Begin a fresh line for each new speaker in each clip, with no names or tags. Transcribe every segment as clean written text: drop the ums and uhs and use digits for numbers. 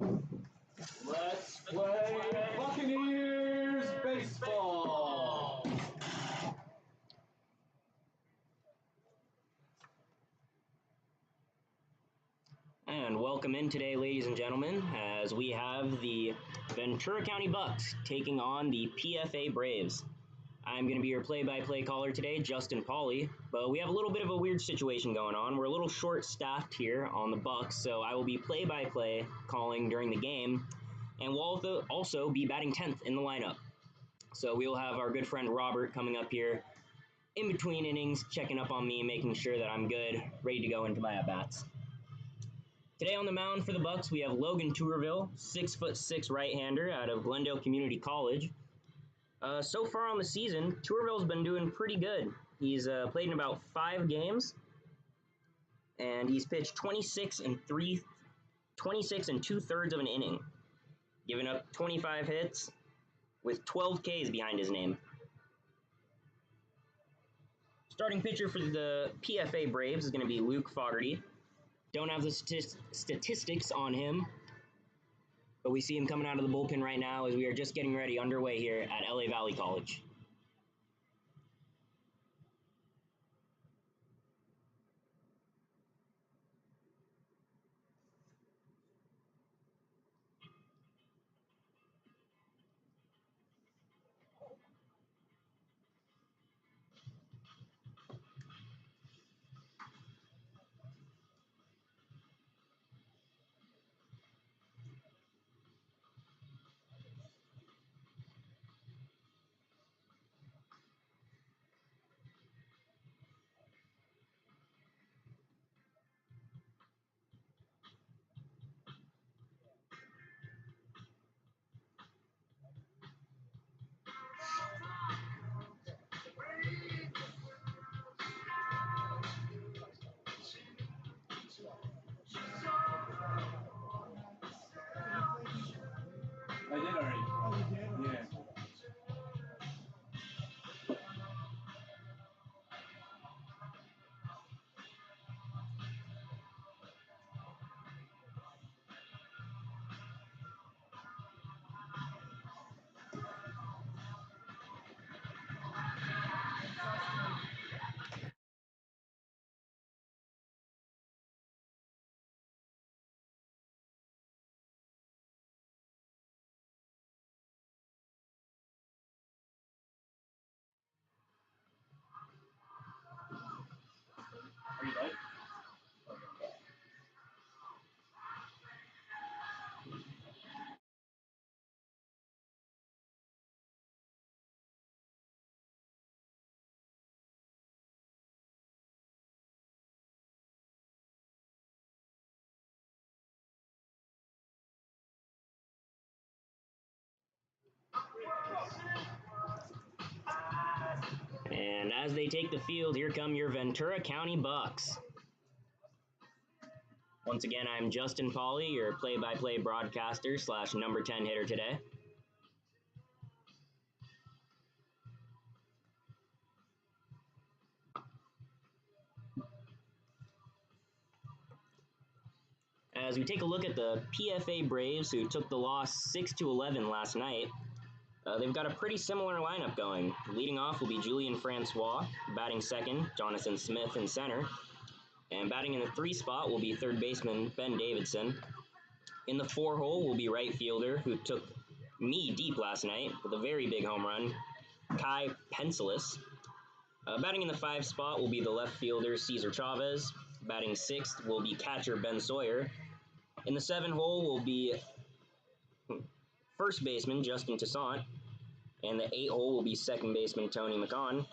Let's play Buccaneers baseball.
And welcome in today, ladies and gentlemen, as we have the Ventura County Bucs taking on the PFA Braves. I'm going to be your play-by-play caller today, Justin Pauly, but we have a little bit of a weird situation going on. We're a little short-staffed here on the Bucs, so I will be play-by-play calling during the game, and we'll also be batting 10th in the lineup. So we will have our good friend Robert coming up here in between innings, checking up on me, making sure that I'm good, ready to go into my at-bats. Today on the mound for the Bucs, we have Logan Tourville, 6'6" right-hander out of Glendale Community College. So far on the season, Tourville's been doing pretty good. He's played in about 5 games, and he's pitched 26 and 2/3 of an inning, giving up 25 hits with 12 Ks behind his name. Starting pitcher for the PFA Braves is going to be Luke Fogarty. Don't have the statistics on him, but we see him coming out of the bullpen right now as we are just getting ready underway here at LA Valley College.
I did already. Oh, you did? Yeah. Are you live?
And as they take the field, here come your Ventura County Bucs. Once again, I'm Justin Pauly, your play-by-play broadcaster / number 10 hitter today. As we take a look at the PFA Braves, who took the loss 6-11 last night, they've got a pretty similar lineup going. Leading off will be Julian Francois, batting second, Jonathan Smith in center, and batting in the 3 spot will be third baseman Ben Davidson. In the 4 hole will be right fielder, who took me deep last night with a very big home run, Kai Pencilis. Batting in the 5 spot will be the left fielder, Cesar Chavez. Batting 6th will be catcher Ben Sawyer. In the 7 hole will be first baseman Justin Toussaint. And the 8 hole will be second baseman Tony McCon.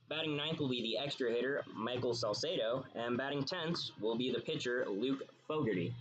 Batting 9th will be the extra hitter Michael Salcedo. And batting 10th will be the pitcher Luke Fogarty.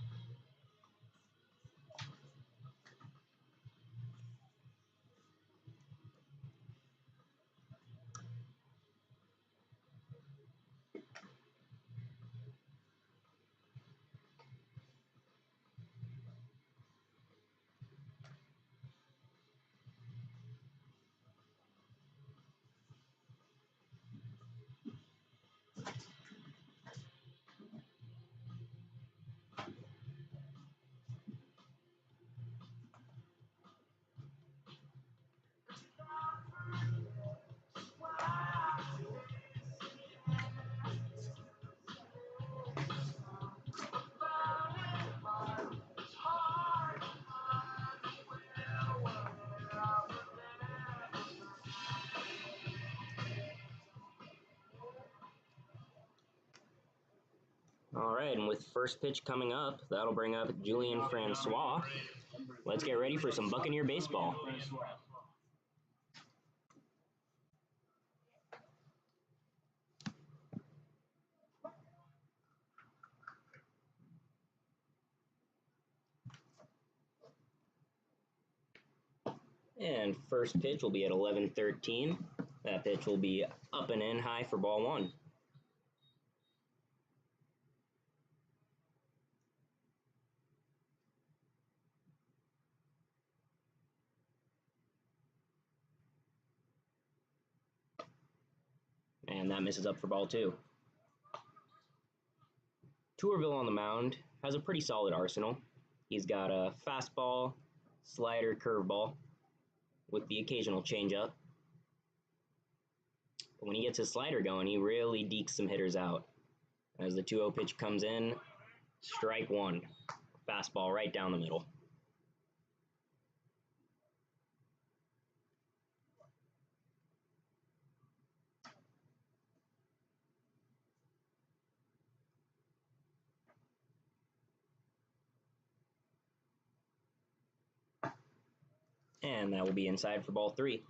All right, and with first pitch coming up, that'll bring up Julian Francois. Let's get ready for some Buccaneer baseball. And first pitch will be at 11:13. That pitch will be up and in high for ball one. And that misses up for ball two. Tourville on the mound has a pretty solid arsenal. He's got a fastball, slider, curveball, with the occasional changeup. But when he gets his slider going, he really dekes some hitters out. As the 2-0 pitch comes in, strike one. Fastball right down the middle. And that will be inside for ball three.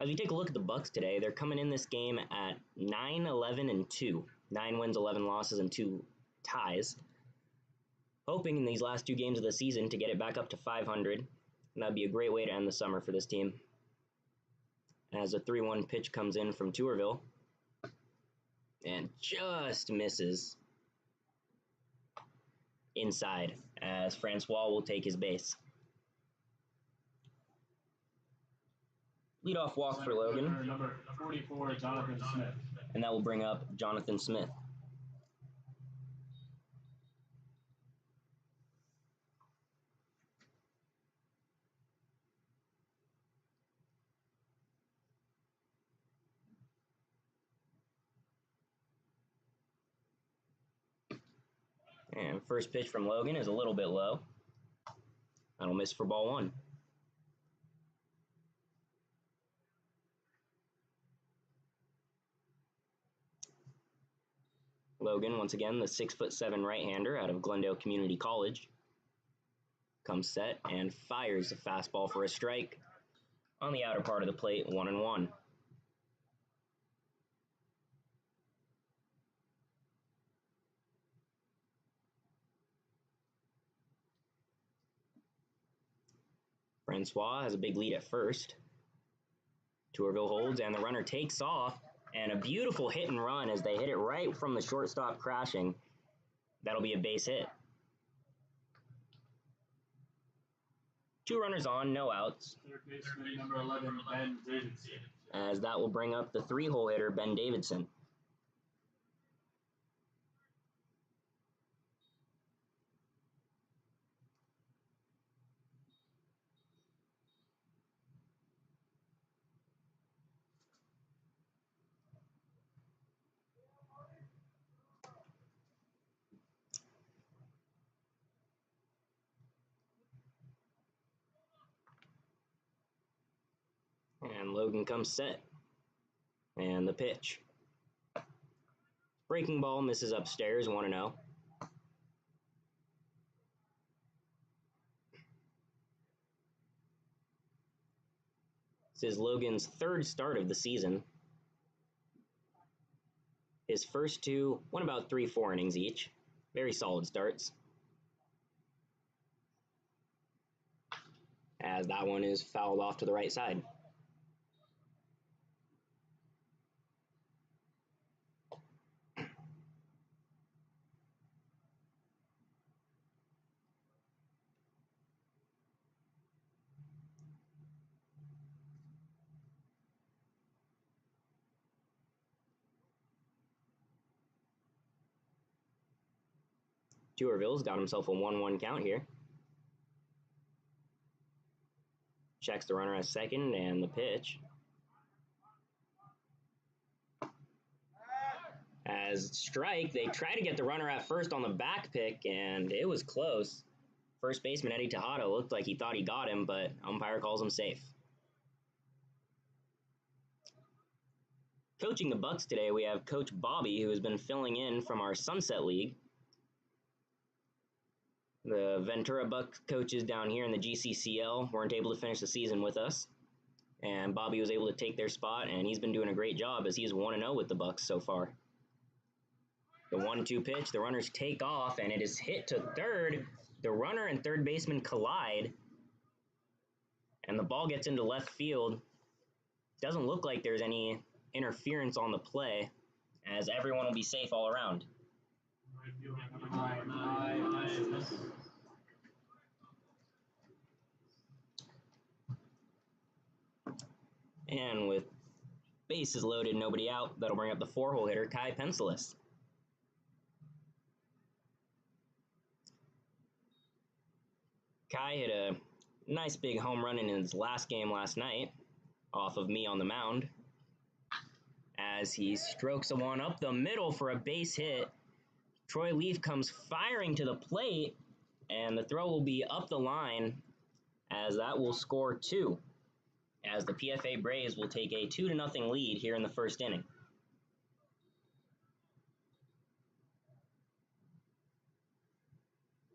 As we take a look at the Bucs today, they're coming in this game at 9-11-2. 9 wins, 11 losses, and 2 ties. Hoping in these last 2 games of the season to get it back up to 500. And that'd be a great way to end the summer for this team. As a 3-1 pitch comes in from Tourville. And just misses inside, as Francois will take his base. Leadoff walk for Logan.
Number 44, Jonathan Smith.
And that will bring up Jonathan Smith. And first pitch from Logan is a little bit low. That'll miss for ball one. Logan, once again, the 6'7" right-hander out of Glendale Community College, comes set and fires a fastball for a strike on the outer part of the plate, 1-1. Francois has a big lead at first. Tourville holds, and the runner takes off, and a beautiful hit and run as they hit it right from the shortstop crashing. That'll be a base hit. 2 runners on, no outs.
Third baseman, number 11, Ben Davidson.
As that will bring up the 3-hole hitter, Ben Davidson. And Logan comes set. And the pitch. Breaking ball misses upstairs, 1-0. This is Logan's 3rd start of the season. His first 2 went about 3-4 innings each. Very solid starts. As that one is fouled off to the right side. Tourville's got himself a 1-1 count here. Checks the runner at second and the pitch. As strike, they try to get the runner at first on the back pick, and it was close. First baseman Eddie Tejada looked like he thought he got him, but umpire calls him safe. Coaching the Bucs today, we have Coach Bobby, who has been filling in from our Sunset League. The Ventura Bucs coaches down here in the GCCL weren't able to finish the season with us, and Bobby was able to take their spot, and he's been doing a great job as he's 1-0 with the Bucs so far. The 1-2 pitch, the runners take off, and it is hit to third. The runner and third baseman collide, and the ball gets into left field. Doesn't look like there's any interference on the play, as everyone will be safe all around. And with bases loaded, nobody out, that'll bring up the 4-hole hitter, Kai Pencilis. Kai hit a nice big home run in his last game last night off of me on the mound as he strokes a one up the middle for a base hit. Troy Leaf comes firing to the plate, and the throw will be up the line as that will score 2, as the PFA Braves will take a 2-0 lead here in the first inning.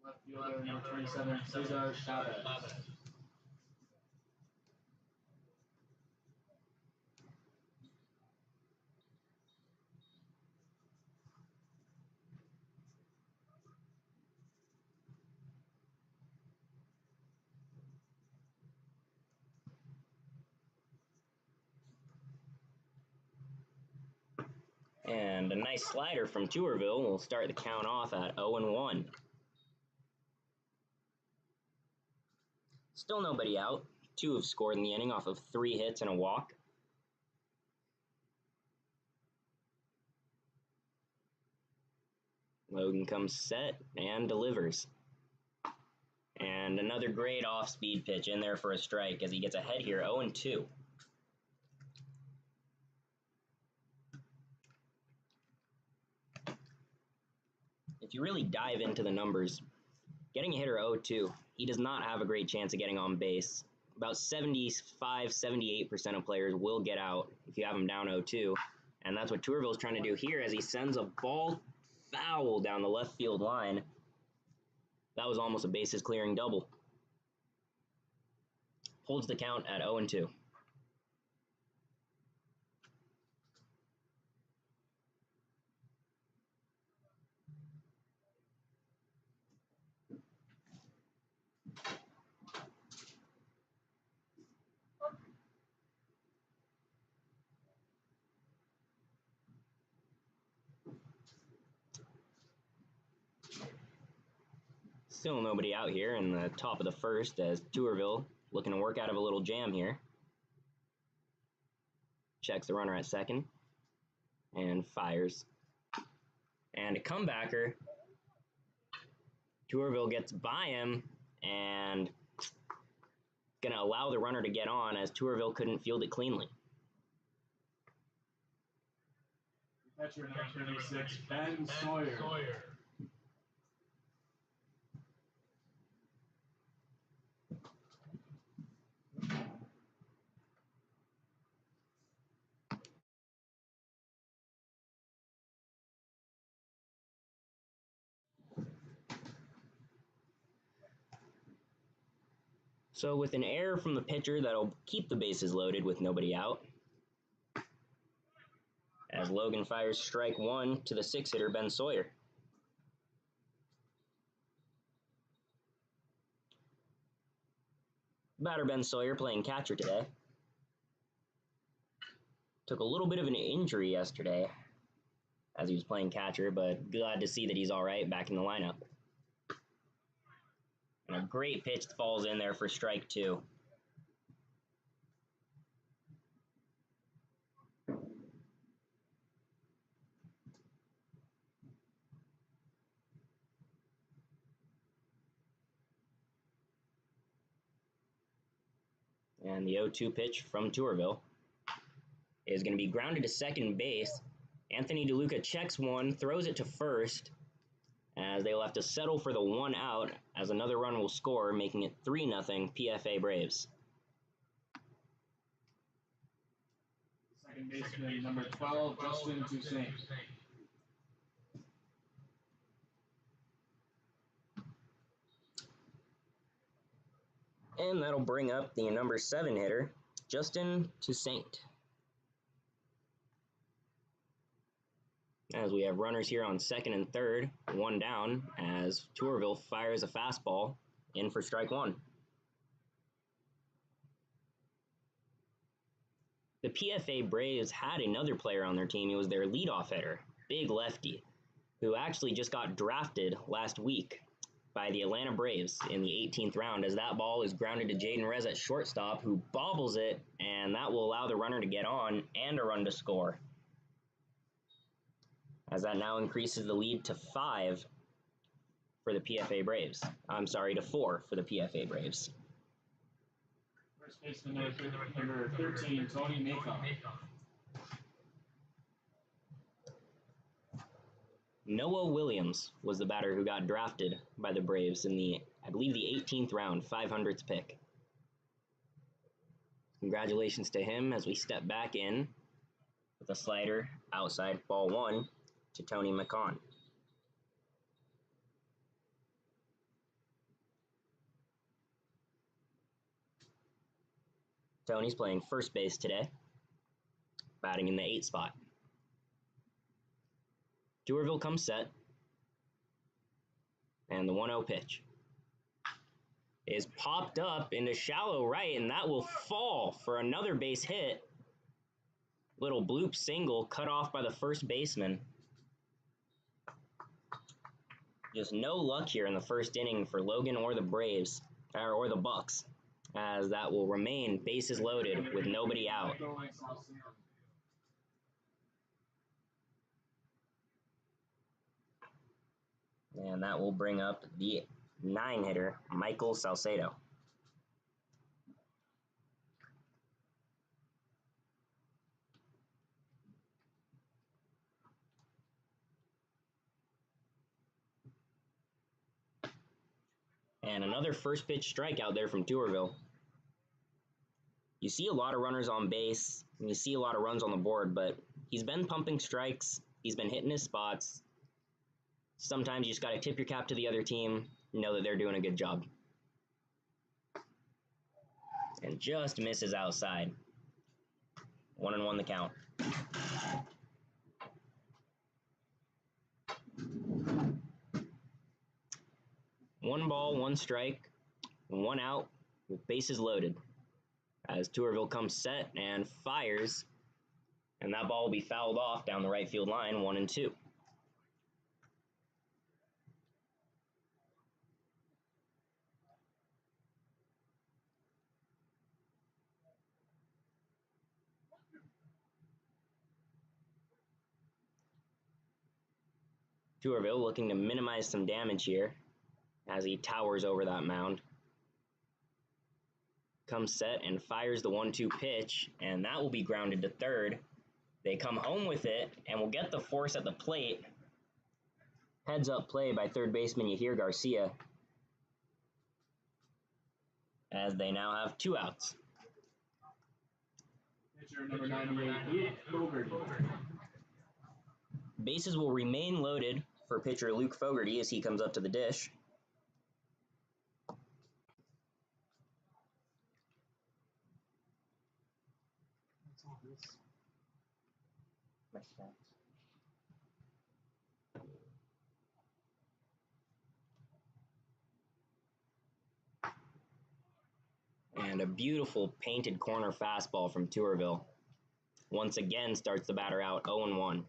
Left fielder number 27, Tejada.
And a nice slider from Tourville will start the count off at 0-1. Still nobody out. 2 have scored in the inning off of 3 hits and a walk. Logan comes set and delivers. And another great off-speed pitch in there for a strike as he gets ahead here, 0-2. If you really dive into the numbers, getting a hitter 0-2, he does not have a great chance of getting on base. About 75-78% of players will get out if you have him down 0-2, and that's what Tourville is trying to do here as he sends a ball foul down the left field line. That was almost a bases clearing double. Holds the count at 0-2. Still nobody out here in the top of the first as Tourville looking to work out of a little jam here. Checks the runner at second and fires. And a comebacker. Tourville gets by him and going to allow the runner to get on as Tourville couldn't field it cleanly.
Catcher number 36, Ben Sawyer.
So with an error from the pitcher, that'll keep the bases loaded with nobody out. As Logan fires strike 1 to the 6-hitter, Ben Sawyer. Batter Ben Sawyer playing catcher today. Took a little bit of an injury yesterday as he was playing catcher, but glad to see that he's all right back in the lineup. And a great pitch falls in there for strike 2. And the 0-2 pitch from Tourville is going to be grounded to second base. Anthony DeLuca checks one, throws it to first, as they will have to settle for the 1 out, as another run will score, making it 3-0 PFA Braves.
Second second baseman, number 12, Justin Toussaint.
And that'll bring up the number 7 hitter, Justin Toussaint. As we have runners here on second and third, one down, as Tourville fires a fastball in for strike one. The PFA Braves had another player on their team. He was their leadoff hitter, big lefty, who actually just got drafted last week by the Atlanta Braves in the 18th round, as that ball is grounded to Jaden Rez at shortstop, who bobbles it, and that will allow the runner to get on and a run to score, as that now increases the lead to 5 for the PFA Braves. I'm sorry, to 4 for the PFA Braves.
First baseman, number 13, Tony Macon.
Noah Williams was the batter who got drafted by the Braves in the, I believe, the 18th round, 500th pick. Congratulations to him as we step back in with a slider outside, ball 1 to Tony Macon. Tony's playing first base today, batting in the 8th spot. Tourville comes set, and the 1-0 pitch is popped up into shallow right, and that will fall for another base hit. Little bloop single cut off by the first baseman. Just no luck here in the first inning for Logan or the Braves, or the Bucs, as that will remain bases loaded with nobody out. And that will bring up the 9 hitter, Michael Salcedo. And another first pitch strikeout there from Tourville. You see a lot of runners on base, and you see a lot of runs on the board, but he's been pumping strikes, he's been hitting his spots. Sometimes you just got to tip your cap to the other team, know that they're doing a good job. And just misses outside. 1-1 the count. One ball, one strike, 1 out, with bases loaded. As Tourville comes set and fires, and that ball will be fouled off down the right field line, 1-2. Tourville looking to minimize some damage here as he towers over that mound. Comes set and fires the 1-2 pitch, and that will be grounded to third. They come home with it and will get the force at the plate. Heads up play by third baseman Yahir Garcia, as they now have 2 outs.
Pitcher number 98, Luke Fogarty.
Bases will remain loaded for pitcher Luke Fogarty as he comes up to the dish. And a beautiful painted corner fastball from Tourville. Once again starts the batter out 0-1.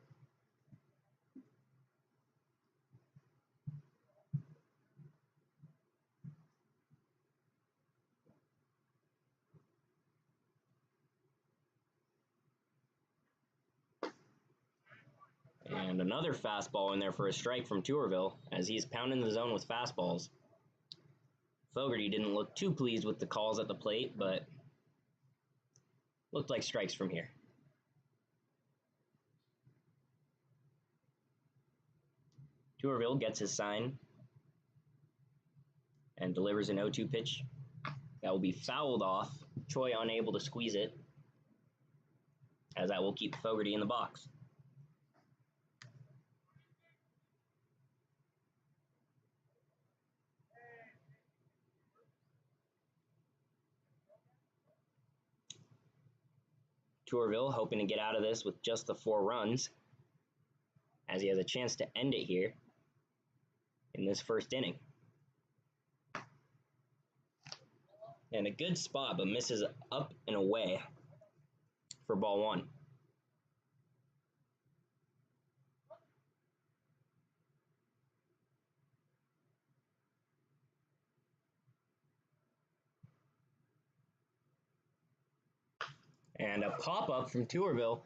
And another fastball in there for a strike from Tourville as he's pounding the zone with fastballs. Fogarty didn't look too pleased with the calls at the plate, but looked like strikes from here. Tourville gets his sign and delivers an 0-2 pitch. That will be fouled off. Choi unable to squeeze it. as that will keep Fogarty in the box. Tourville hoping to get out of this with just the 4 runs, as he has a chance to end it here in this first inning. And a good spot, but misses up and away for ball 1. And a pop-up from Tourville,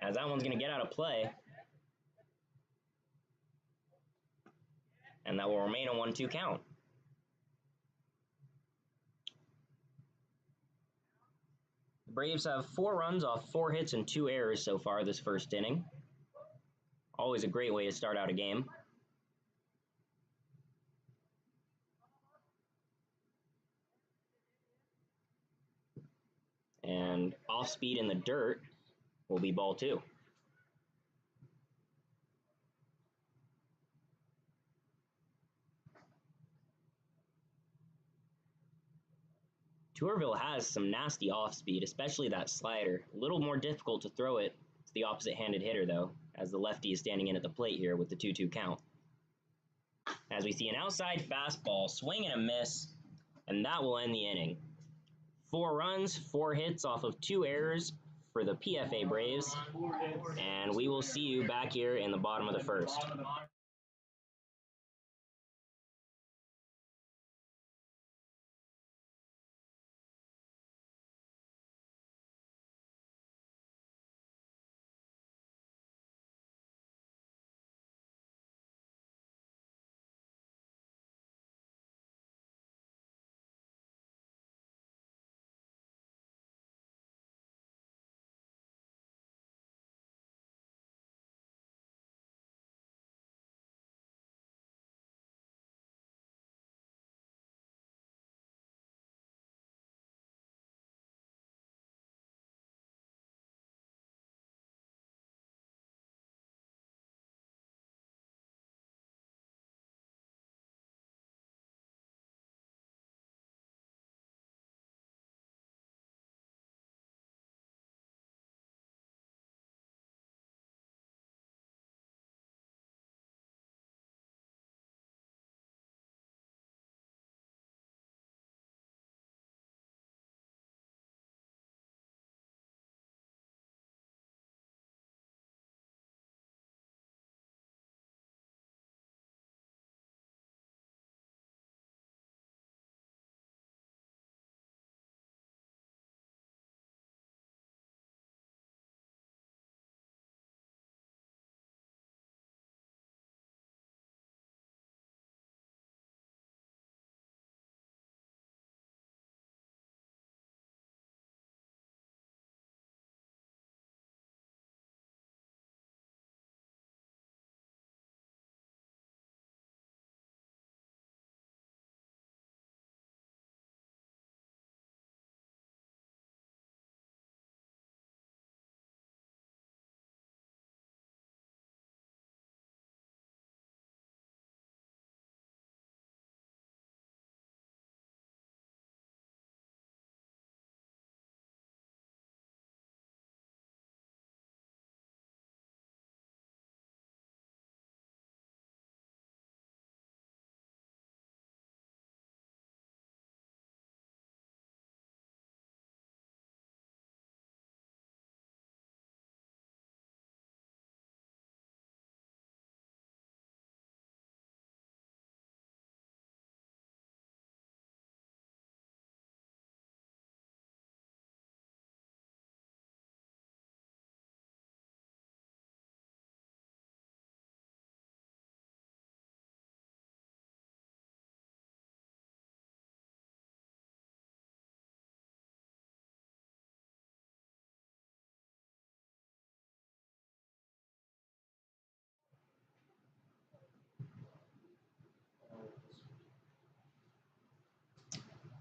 as that one's going to get out of play. And that will remain a 1-2 count. The Braves have 4 runs off 4 hits and 2 errors so far this first inning. Always a great way to start out a game. And off speed in the dirt will be ball 2. Tourville has some nasty off speed, especially that slider. A little more difficult to throw it to the opposite-handed hitter, though, as the lefty is standing in at the plate here with the 2-2 count. As we see an outside fastball, swing and a miss, and that will end the inning. 4 runs, 4 hits off of 2 errors for the PFA Braves, and we will see you back here in the bottom of the first.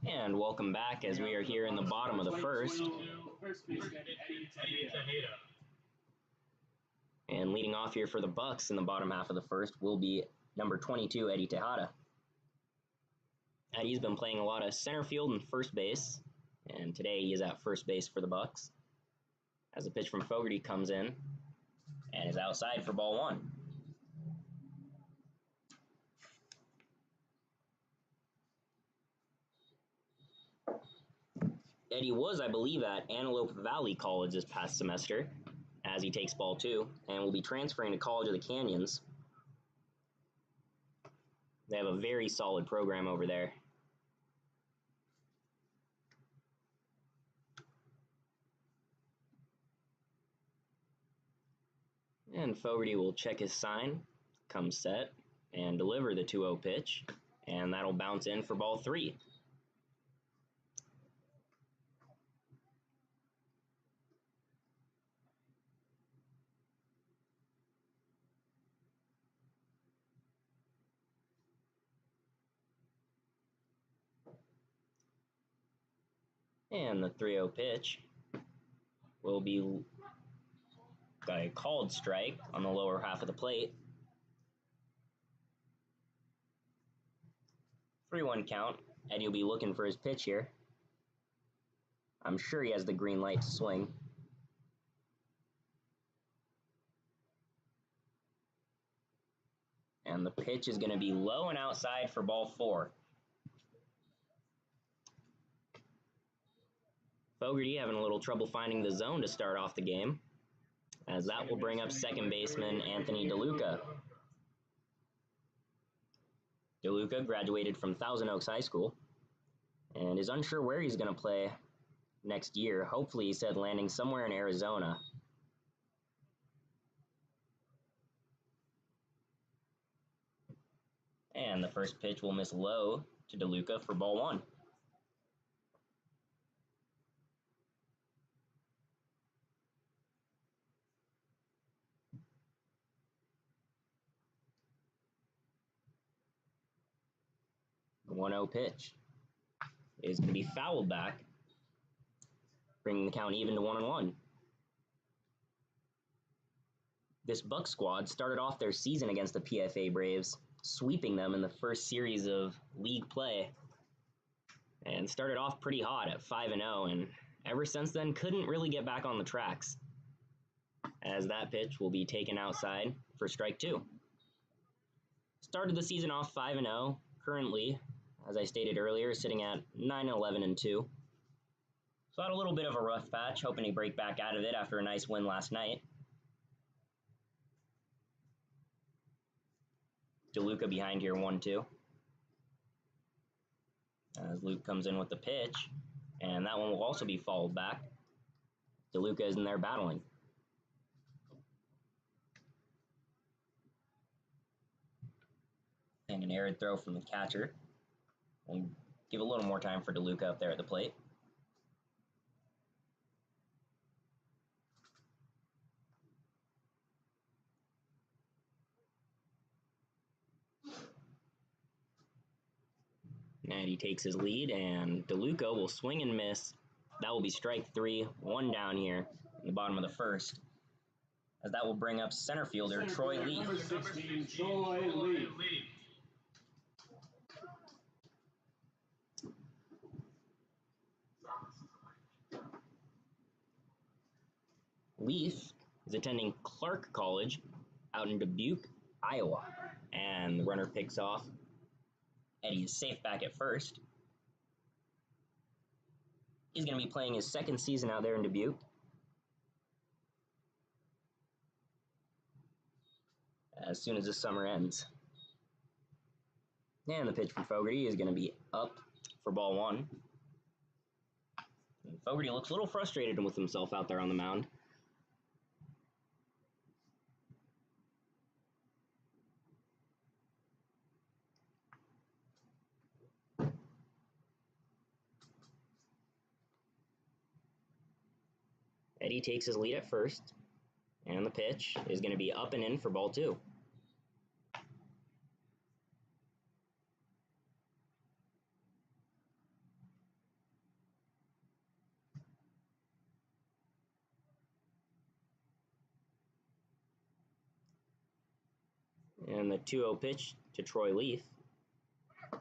And welcome back as we are here in the bottom of the first.
First baseman Eddie Tejada.
And leading off here for the Bucs in the bottom half of the first will be number 22, Eddie Tejada. Eddie's been playing a lot of center field and first base, and today he is at first base for the Bucs. As the pitch from Fogarty comes in and is outside for ball one. Eddie was, I believe, at Antelope Valley College this past semester as he takes ball two and will be transferring to College of the Canyons. They have a very solid program over there. And Fogarty will check his sign, come set, and deliver the 2-0 pitch, and that'll bounce in for ball three. And the 3-0 pitch will be a called strike on the lower half of the plate. 3-1 count. Eddie will be looking for his pitch here. I'm sure he has the green light to swing. And the pitch is going to be low and outside for ball four. Fogarty having a little trouble finding the zone to start off the game, as that will bring up second baseman Anthony DeLuca. DeLuca graduated from Thousand Oaks High School and is unsure where he's going to play next year. Hopefully, he said landing somewhere in Arizona. And the first pitch will miss low to DeLuca for ball one. The 1-0 pitch is going to be fouled back, bringing the count even to 1-1. This Bucs squad started off their season against the PFA Braves, sweeping them in the first series of league play, and started off pretty hot at 5-0, and ever since then couldn't really get back on the tracks, as that pitch will be taken outside for strike two. Started the season off 5-0, currently, as I stated earlier, sitting at 9-11-2. So had a little bit of a rough patch, hoping to break back out of it after a nice win last night. DeLuca behind here, 1-2. As Luke comes in with the pitch, and that one will also be fouled back. DeLuca is in there battling. And an errant throw from the catcher. We'll give a little more time for DeLuca up there at the plate. And he takes his lead, and DeLuca will swing and miss. That will be strike three, one down here in the bottom of the first, as that will bring up center fielder Choi Lee.
Number 16, Choi Lee.
Leaf is attending Clark College out in Dubuque, Iowa, and the runner picks off. Eddie is safe back at first. He's going to be playing his second season out there in Dubuque. As soon as the summer ends. And the pitch from Fogarty is going to be up for ball one. And Fogarty looks a little frustrated with himself out there on the mound. Eddie takes his lead at first, and the pitch is going to be up and in for ball two. And the 2-0 pitch to Troy Leaf. A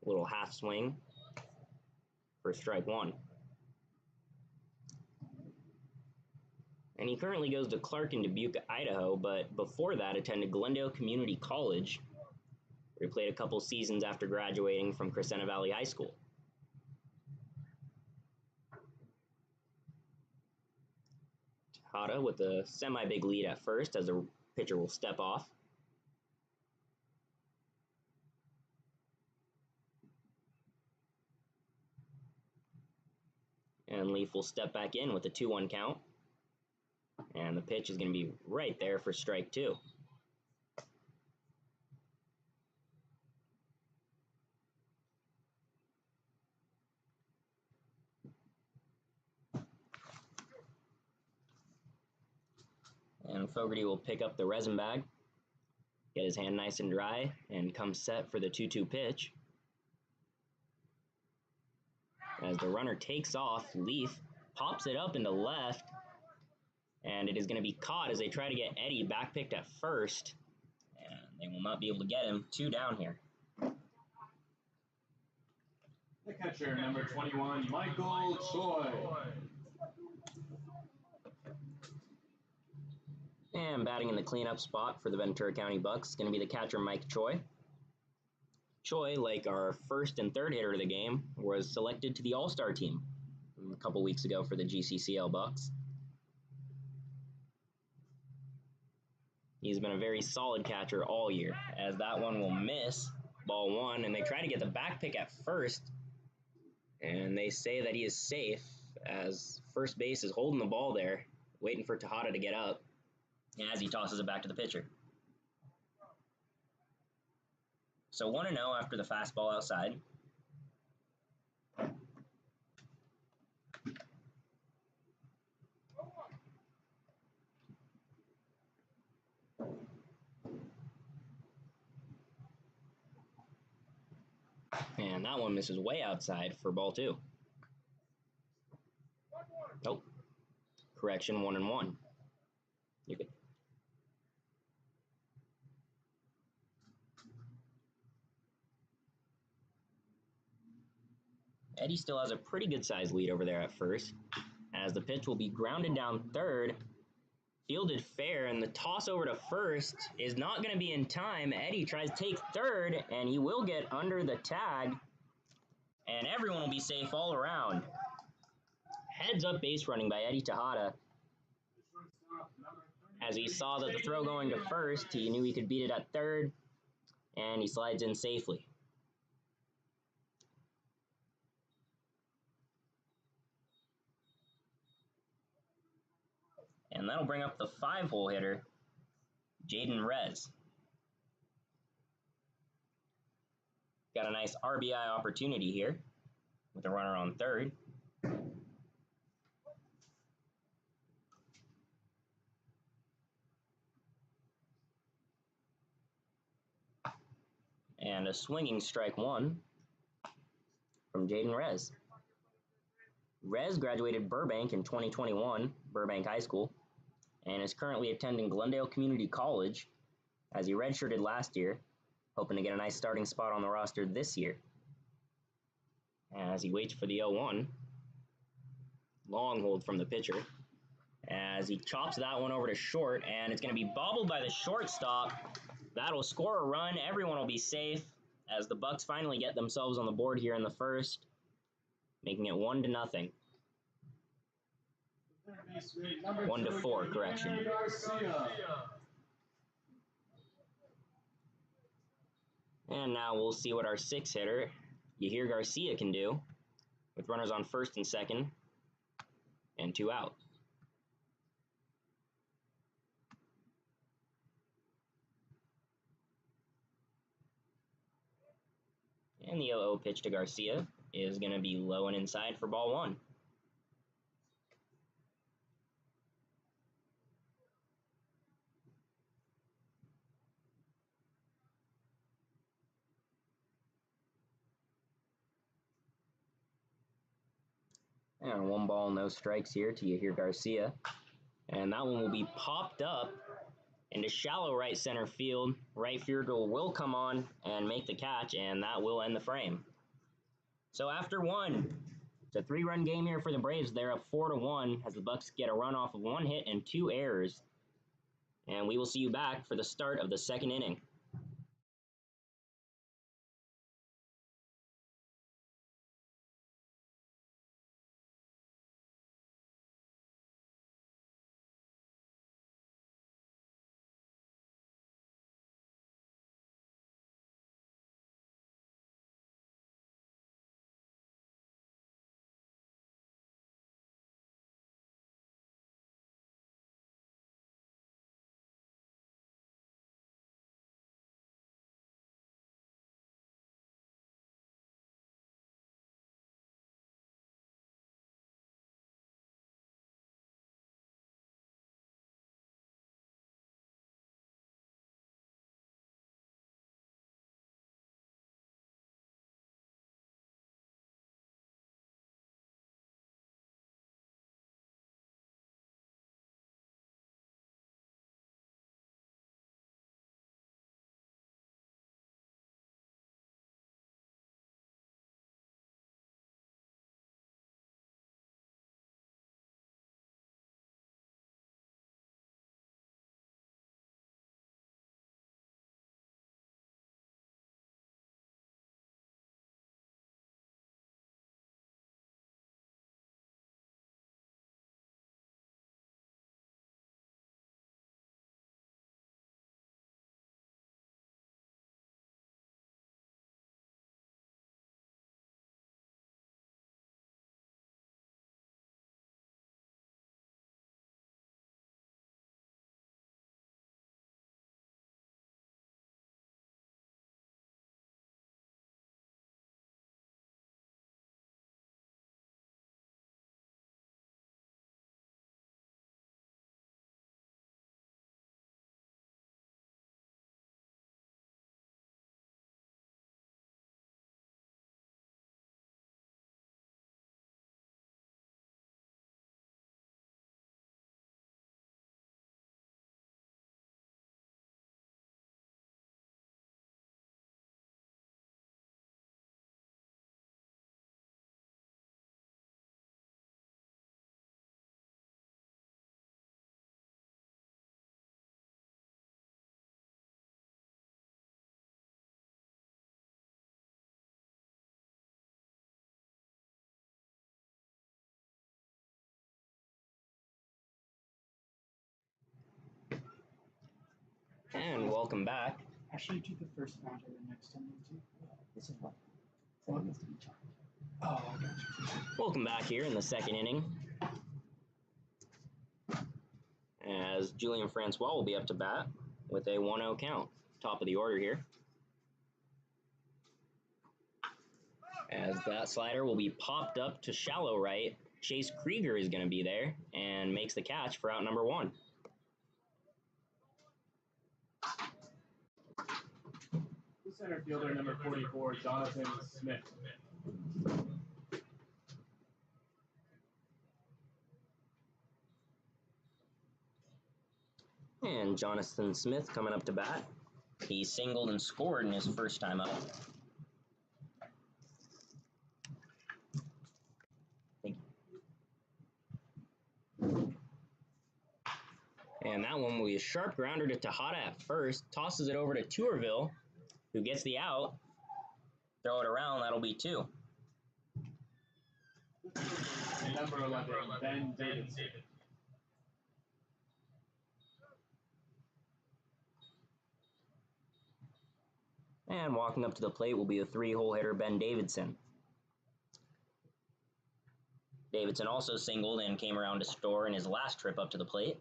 little half swing for strike one. And he currently goes to Clark in Dubuque, Idaho, but before that attended Glendale Community College, where he played a couple seasons after graduating from Crescenta Valley High School. Tejada with a semi-big lead at first as the pitcher will step off. And Leaf will step back in with a 2-1 count. And the pitch is going to be right there for strike two. And Fogarty will pick up the resin bag, get his hand nice and dry, and come set for the 2-2 pitch. As the runner takes off, Leaf pops it up into left, and it is going to be caught as they try to get Eddie back picked at first, and they will not be able to get him. 2 down here.
The catcher, number 21, Michael Choi.
And batting in the cleanup spot for the Ventura County Bucs is going to be the catcher, Mike Choi. Choi, like our first and third hitter of the game, was selected to the All-Star team a couple weeks ago for the GCCL Bucs. He's been a very solid catcher all year, as that one will miss, ball one, and they try to get the back pick at first, and they say that he is safe, as first base is holding the ball there, waiting for Tejada to get up, as he tosses it back to the pitcher. So 1-0 after the fastball outside. And that one misses way outside for ball two. Nope. Correction, 1-1. You could. Eddie still has a pretty good sized lead over there at first, as the pitch will be grounded down third, fielded fair, and the toss over to first is not going to be in time. Eddie tries to take third, and he will get under the tag, and everyone will be safe all around. Heads up base running by Eddie Tejada. As he saw that the throw going to first, he knew he could beat it at third, and he slides in safely. And that'll bring up the 5-hole hitter, Jaden Rez. Got a nice RBI opportunity here with a runner on third. And a swinging strike one from Jaden Rez. Rez graduated Burbank in 2021, Burbank High School, and is currently attending Glendale Community College as he redshirted last year, hoping to get a nice starting spot on the roster this year. As he waits for the 0-1, long hold from the pitcher, as he chops that one over to short, and it's going to be bobbled by the shortstop. That'll score a run. Everyone will be safe as the Bucs finally get themselves on the board here in the first, making it 1-0. 1-4, correction. And now we'll see what our 6 hitter, Yahir Garcia, can do with runners on first and second and 2 out. And the 0-0 pitch to Garcia is going to be low and inside for ball one. And 1 ball, no strikes here to Yahir Garcia. And that one will be popped up into shallow right center field. Right fielder will come on and make the catch, and that will end the frame. So after one, it's a 3-run game here for the Braves. They're up 4-1 as the Bucs get a run off of 1 hit and 2 errors. And we will see you back for the start of the second inning. And welcome back.
Actually, do the first round of the next time too. This is what needs to be charged. Oh, I got you.
Welcome back here in the second inning. As Julian Francois will be up to bat with a 1-0 count. Top of the order here. As that slider will be popped up to shallow right. Chase Krieger is going to be there and makes the catch for out number 1.
Center fielder number 44, Jonathan Smith.
And Jonathan Smith coming up to bat. He singled and scored in his first time up. Thank you. And that one will be a sharp grounder to Tejada at first. Tosses it over to Tourville, who gets the out. Throw it around, that'll be 2.
And number 11, Ben Davidson.
And walking up to the plate will be the 3-hole hitter, Ben Davidson. Davidson also singled and came around to store in his last trip up to the plate.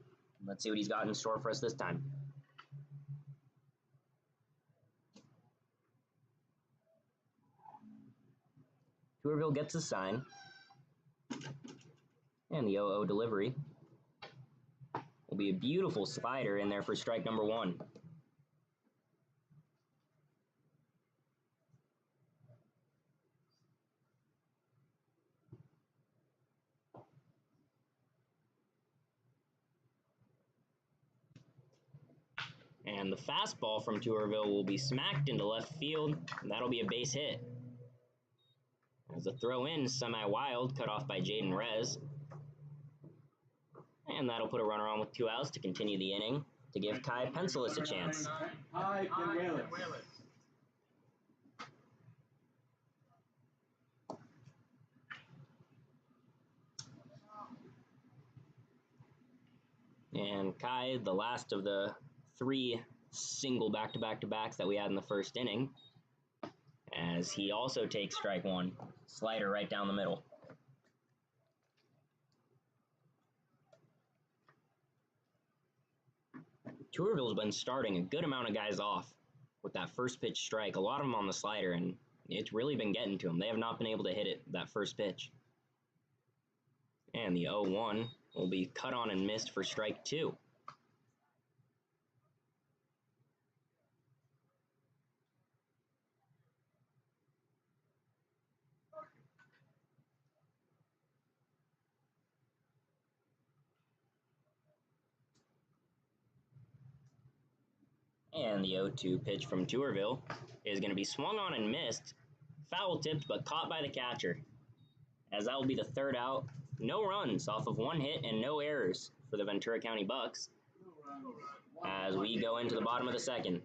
Let's see what he's got in store for us this time. Tourville gets the sign. And the 0-0 delivery. Will be a beautiful slider in there for strike number 1. And the fastball from Tourville will be smacked into left field, and that'll be a base hit. As a throw in, semi-wild, cut off by Jaden Rez. And that'll put a runner on with 2 outs to continue the inning to give Kai Pencilis a chance.
Hi, Pinwheelers.
And Kai, the last of the 3 single back-to-back-to-backs that we had in the first inning, as he also takes strike 1. Slider right down the middle. Tourville's been starting a good amount of guys off with that first pitch strike, a lot of them on the slider, and it's really been getting to them. They have not been able to hit it that first pitch. And the 0-1 will be cut on and missed for strike 2. And the 0-2 pitch from Tourville is going to be swung on and missed. Foul tipped, but caught by the catcher. As that will be the 3rd out. No runs off of 1 hit and no errors for the Ventura County Bucs. As we go into the bottom of the 2nd.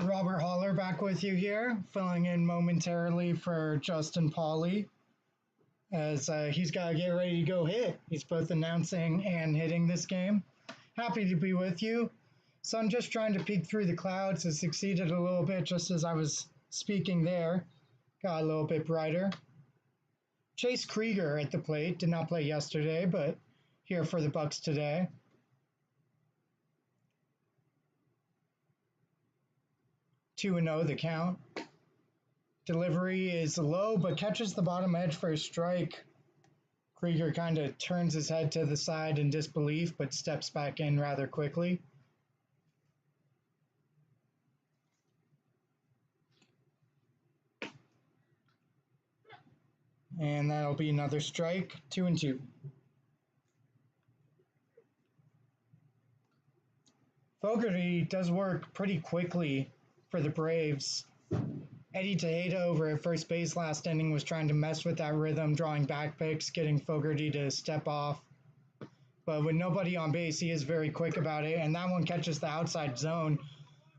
Robert Holler back with you here, filling in momentarily for Justin Pauly, as he's got to get ready to go hit. He's both announcing and hitting this game. Happy to be with you. Sun just trying to peek through the clouds has succeeded a little bit just as I was speaking there. Got a little bit brighter. Chase Krieger at the plate. Did not play yesterday, but here for the Bucs today. 2-0 the count. Delivery is low, but catches the bottom edge for a strike. Krieger kind of turns his head to the side in disbelief, but steps back in rather quickly. And that'll be another strike, 2-2. Fogarty does work pretty quickly for the Braves. Eddie Tejada over at first base last inning was trying to mess with that rhythm, drawing back picks, getting Fogarty to step off. But with nobody on base, he is very quick about it, and that one catches the outside zone.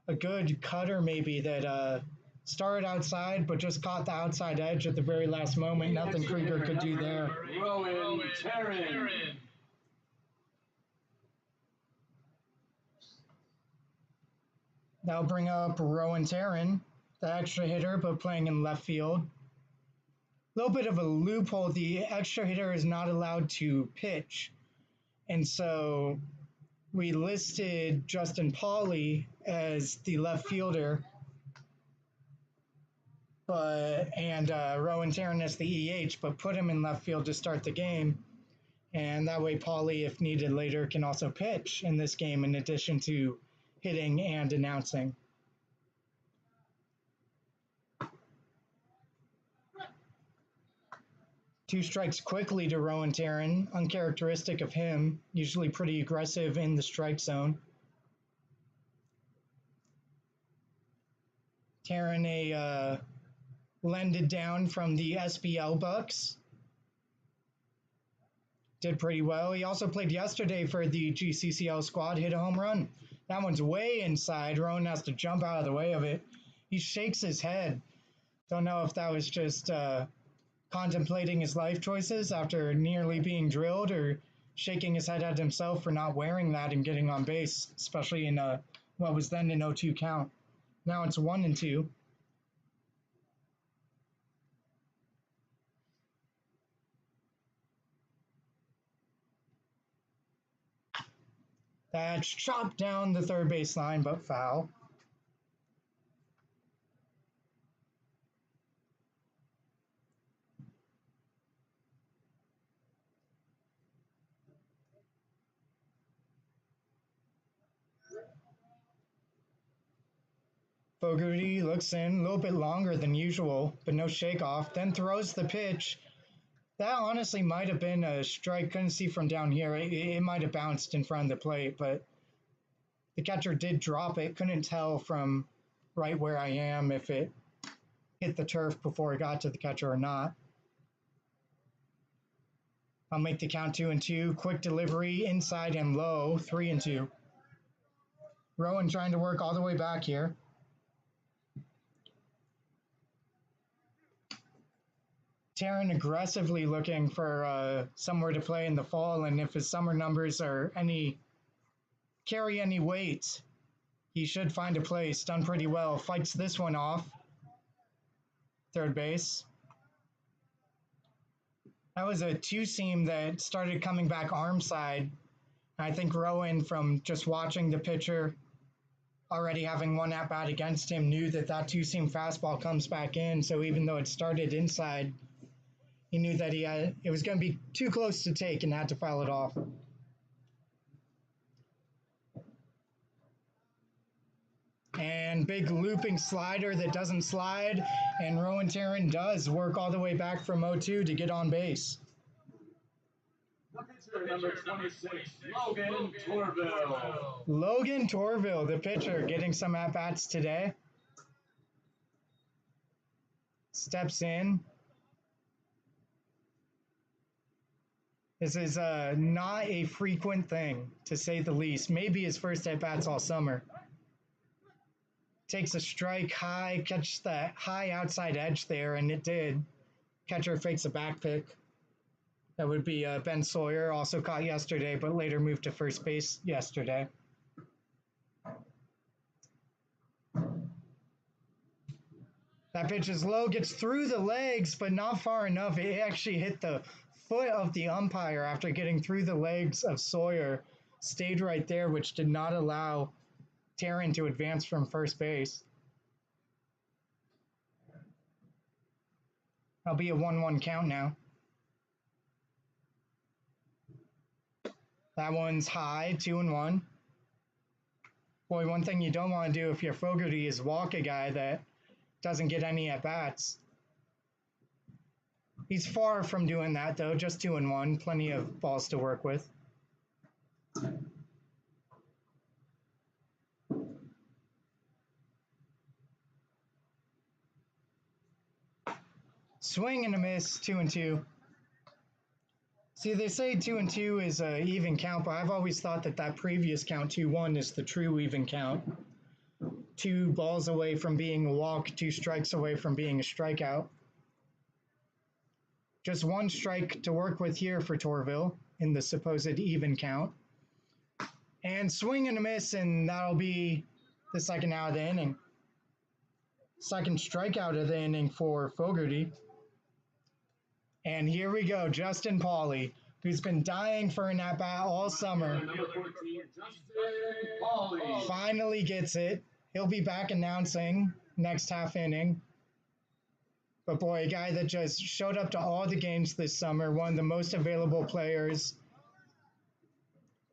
A good cutter maybe that Started outside, but just caught the outside edge at the very last moment. Nothing Krieger could do there.
Rowan Terran.
That'll bring up Rowan Terran, the extra hitter, but playing in left field. A little bit of a loophole. The extra hitter is not allowed to pitch. And so we listed Justin Pauly as the left fielder, and Rowan Terran as the EH, but put him in left field to start the game. And that way Pauly, if needed later, can also pitch in this game in addition to hitting and announcing. Two strikes quickly to Rowan Terran, uncharacteristic of him, usually pretty aggressive in the strike zone. Terran lended down from the SBL Bucs. Did pretty well. He also played yesterday for the GCCL squad, hit a home run. That one's way inside. Rowan has to jump out of the way of it. He shakes his head. Don't know if that was just contemplating his life choices after nearly being drilled, or shaking his head at himself for not wearing that and getting on base, especially in what was then an 0-2 count. Now it's 1-2. That's chopped down the third base line, but foul. Fogarty looks in a little bit longer than usual, but no shake off, then throws the pitch. That honestly might have been a strike. Couldn't see from down here. It might have bounced in front of the plate, but the catcher did drop it. Couldn't tell from right where I am if it hit the turf before it got to the catcher or not. I'll make the count 2-2. Quick delivery, inside and low, 3-2. Rowan trying to work all the way back here. Terran aggressively looking for somewhere to play in the fall, and if his summer numbers are carry any weight, he should find a place. Done pretty well. Fights this one off. Third base. That was a two-seam that started coming back arm side. I think Rowan, from just watching the pitcher, already having one at-bat against him, knew that that two-seam fastball comes back in. So even though it started inside, he knew that it was going to be too close to take and had to foul it off. And big looping slider that doesn't slide, and Rowan Terran does work all the way back from 0-2 to get on base.
Number 26, Logan Tourville.
Logan Torvill, the pitcher, getting some at-bats today. Steps in. This is not a frequent thing, to say the least. Maybe his first at-bats all summer. Takes a strike high, catches that high outside edge there, and it did. Catcher fakes a back pick. That would be Ben Sawyer, also caught yesterday, but later moved to first base yesterday. That pitch is low, gets through the legs, but not far enough. It actually hit the foot of the umpire after getting through the legs of Sawyer. Stayed right there, which did not allow Terran to advance from first base. That'll be a 1-1 count now. That one's high, 2-1. Boy, one thing you don't want to do if you're Fogarty is walk a guy that doesn't get any at-bats. He's far from doing that, though, just 2-1. Plenty of balls to work with. Swing and a miss, 2-2. See, they say 2-2 is an even count, but I've always thought that that previous count, 2-1, is the true even count. 2 balls away from being a walk, 2 strikes away from being a strikeout. Just 1 strike to work with here for Tourville in the supposed even count. And swing and a miss, and that'll be the second out of the inning. Second strikeout of the inning for Fogarty. And here we go, Justin Pauly, who's been dying for an at-bat all summer.
Number 14, Justin Pauly.
Finally gets it. He'll be back announcing next half inning. But boy, a guy that just showed up to all the games this summer, one of the most available players.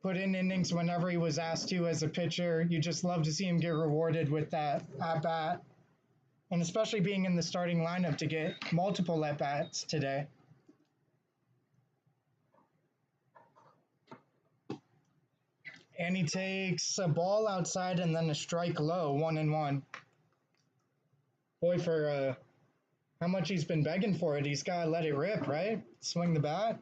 Put in innings whenever he was asked to as a pitcher. You just love to see him get rewarded with that at-bat. And especially being in the starting lineup to get multiple at-bats today. And he takes a ball outside and then a strike low, 1-1. Boy, for how much he's been begging for it, he's got to let it rip, right? Swing the bat.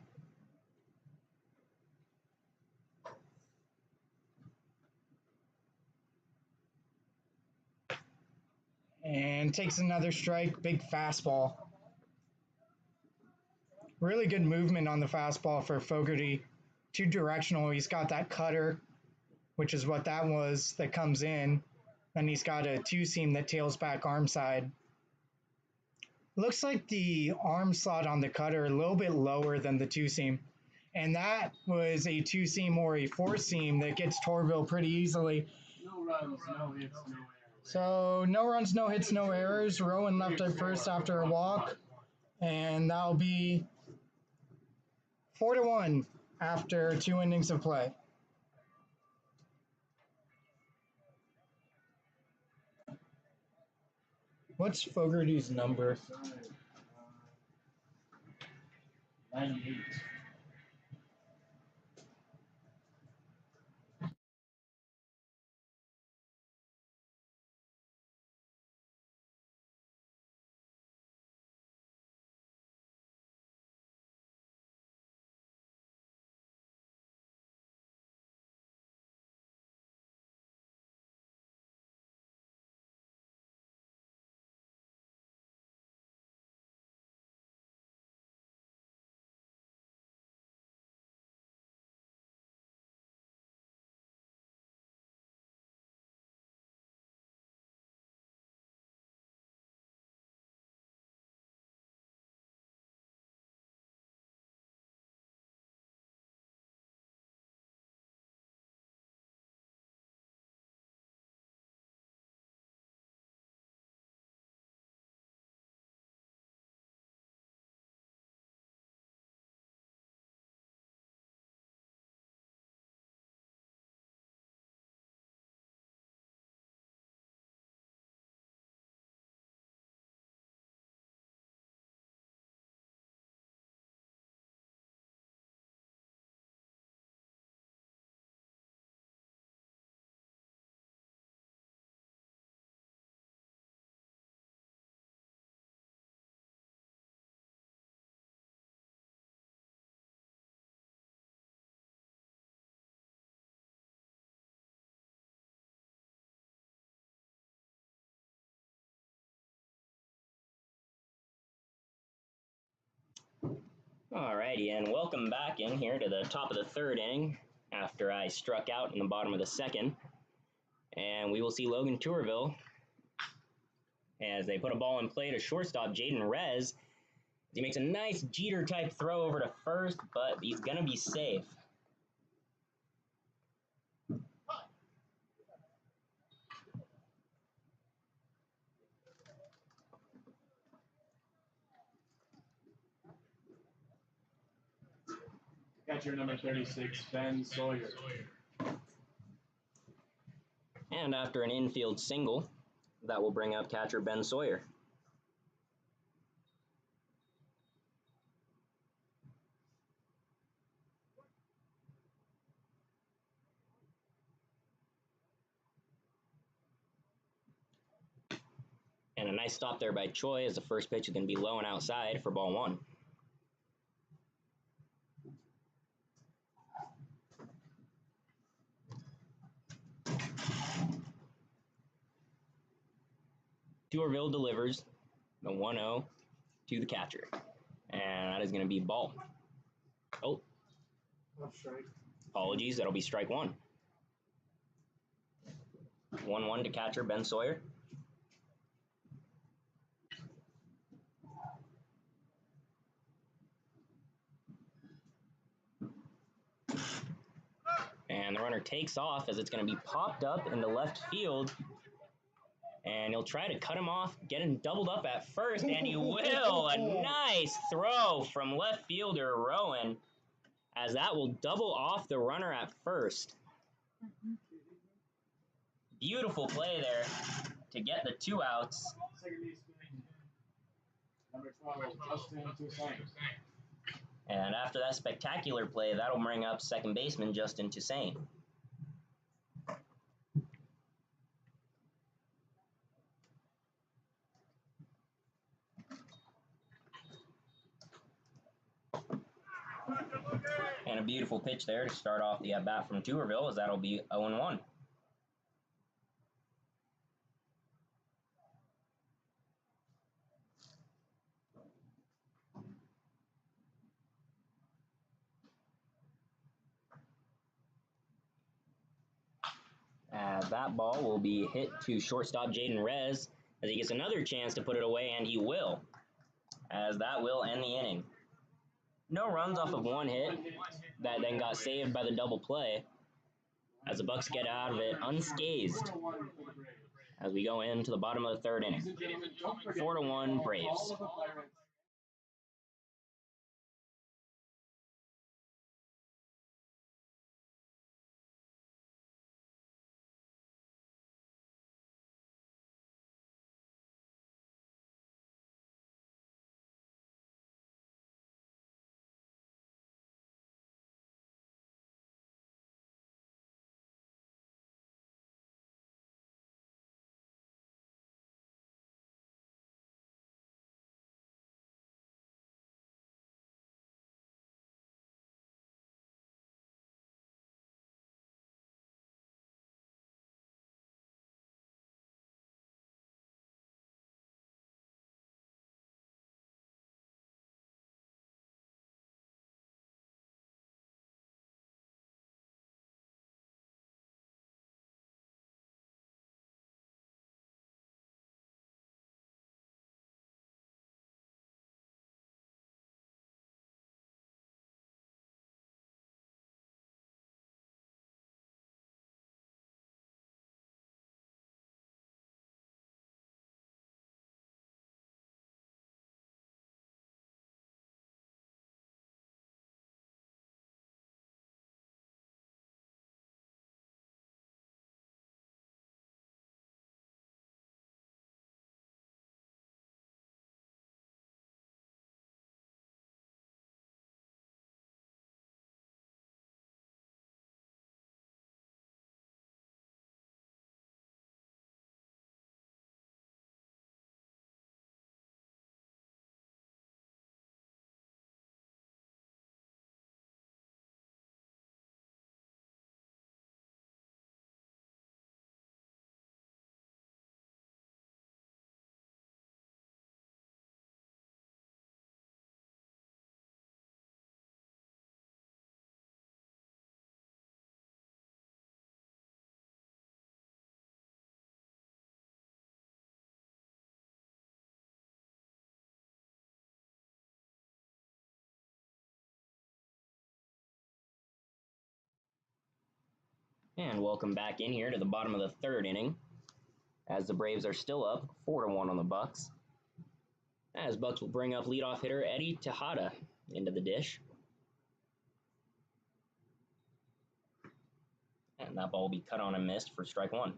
And takes another strike, big fastball. Really good movement on the fastball for Fogarty. 2-directional, he's got that cutter, which is what that was, that comes in. Then he's got a 2-seam that tails back arm side. Looks like the arm slot on the cutter a little bit lower than the 2-seam. And that was a 2-seam or a 4-seam that gets Tourville pretty easily.
No runs, no hits, no errors.
So no runs, no hits, no errors. Rowan left at first after a walk. And that'll be 4-1 after 2 innings of play. What's Fogarty's number?
98.
Alrighty, and welcome back in here to the top of the 3rd inning after I struck out in the bottom of the 2nd. And we will see Logan Tourville as they put a ball in play to shortstop Jaden Rez. He makes a nice Jeter-type throw over to first, but he's going to be safe.
Catcher number 36, Ben Sawyer.
And after an infield single, that will bring up catcher Ben Sawyer. And a nice stop there by Choi as the first pitch is going to be low and outside for ball 1. Tourville delivers the 1-0 to the catcher. And that is going to be ball. Oh,
Strike.
apologies. That'll be strike one. 1-1 to catcher Ben Sawyer. And the runner takes off as it's going to be popped up into left field. And he'll try to cut him off, get him doubled up at first, and he will. A nice throw from left fielder Rowan, as that will double off the runner at first. Beautiful play there to get the 2 outs.
Second baseman, number 12, Justin Pauly.
And after that spectacular play, that'll bring up second baseman Justin Pauly. And a beautiful pitch there to start off the at-bat from Tourville, as that'll be 0-1. That ball will be hit to shortstop Jaden Rez as he gets another chance to put it away, and he will, as that will end the inning. No runs off of one hit that then got saved by the double play, as the Bucs get out of it unscathed as we go into the bottom of the third inning. 4-1 Braves. And welcome back in here to the bottom of the third inning, as the Braves are still up 4-1 on the Bucs. As Bucs will bring up leadoff hitter Eddie Tejada into the dish. And that ball will be cut on and missed for strike one.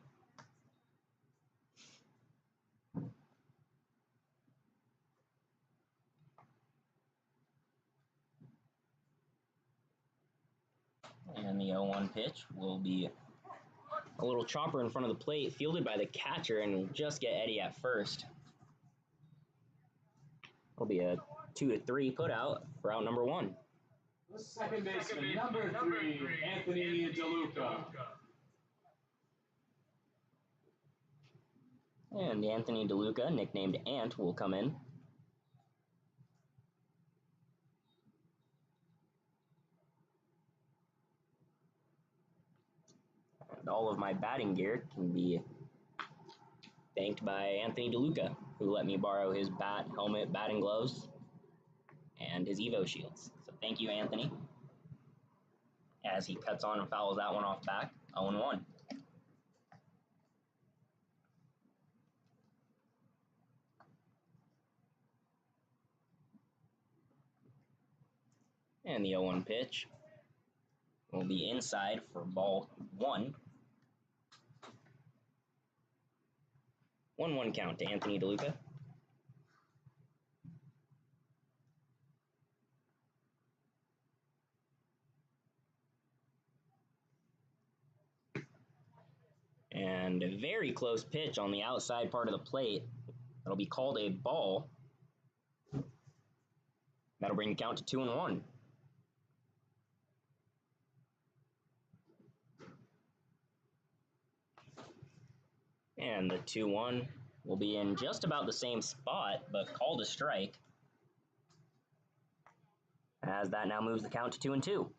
And the 0-1 pitch will be a little chopper in front of the plate, fielded by the catcher, and will just get Eddie at first. It'll be a 2-3 put out for out number one.
The second baseman, number 3, Anthony DeLuca.
And Anthony DeLuca, nicknamed Ant, will come in. And all of my batting gear can be thanked by Anthony DeLuca, who let me borrow his bat, helmet, batting gloves, and his Evo shields. So thank you, Anthony. As he cuts on and fouls that one off back, 0-1. And the 0-1 pitch will be inside for ball 1. 1-1 count to Anthony DeLuca. And a very close pitch on the outside part of the plate. That'll be called a ball. That'll bring the count to 2-1. And the 2-1 will be in just about the same spot, but called a strike. As that now moves the count to 2-2.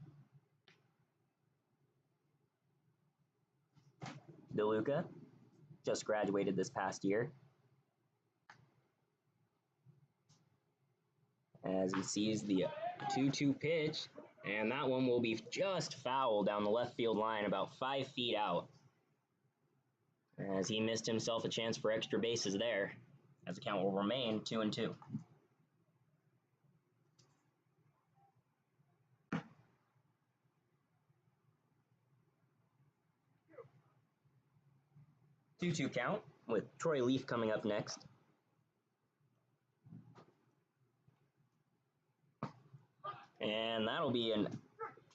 DeLuca just graduated this past year. As he sees the 2-2 pitch, and that one will be just foul down the left field line, about 5 feet out. As he missed himself a chance for extra bases there, as the count will remain 2-2. Two-two count with Troy Leaf coming up next. And that'll be a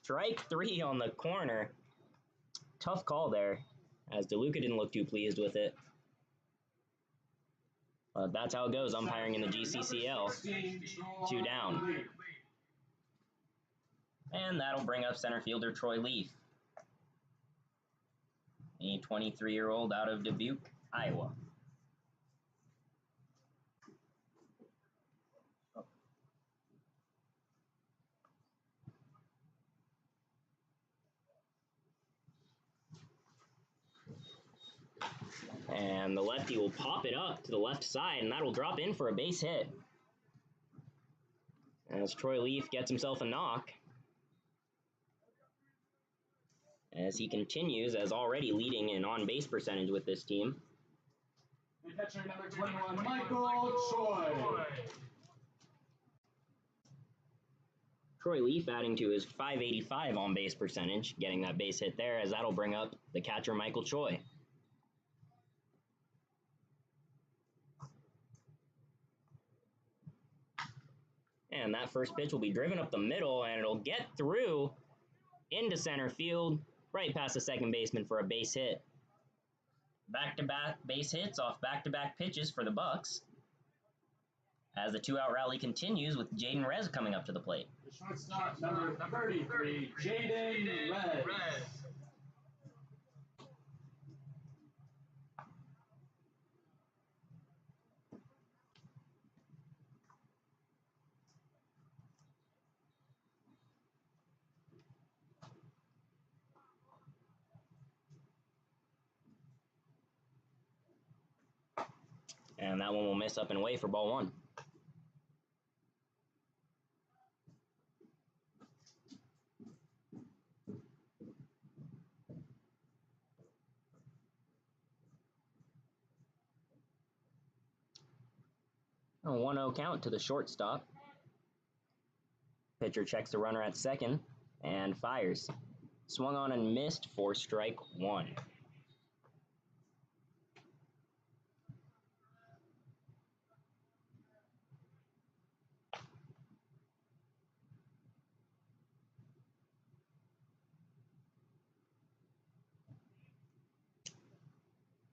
strike 3 on the corner. Tough call there, as DeLuca didn't look too pleased with it. But that's how it goes, umpiring in the GCCL. 2 down. And that'll bring up center fielder Troy Leaf, a 23-year-old out of Dubuque, Iowa. And the lefty will pop it up to the left side, and that'll drop in for a base hit. As Troy Leaf gets himself a knock, as he continues as already leading in on-base percentage with this team.
And catcher number 21, Michael Choi.
Troy Leaf adding to his .585 on-base percentage, getting that base hit there, as that'll bring up the catcher Michael Choi. And that first pitch will be driven up the middle, and it'll get through into center field, right past the second baseman for a base hit. Back-to-back base hits off back-to-back pitches for the Bucs, as the 2-out rally continues with Jaden Rez coming up to the plate.
The shortstop number 33, Jaden Rez.
And that one will miss up and away for ball 1. A 1-0 count to the shortstop. Pitcher checks the runner at second and fires. Swung on and missed for strike 1.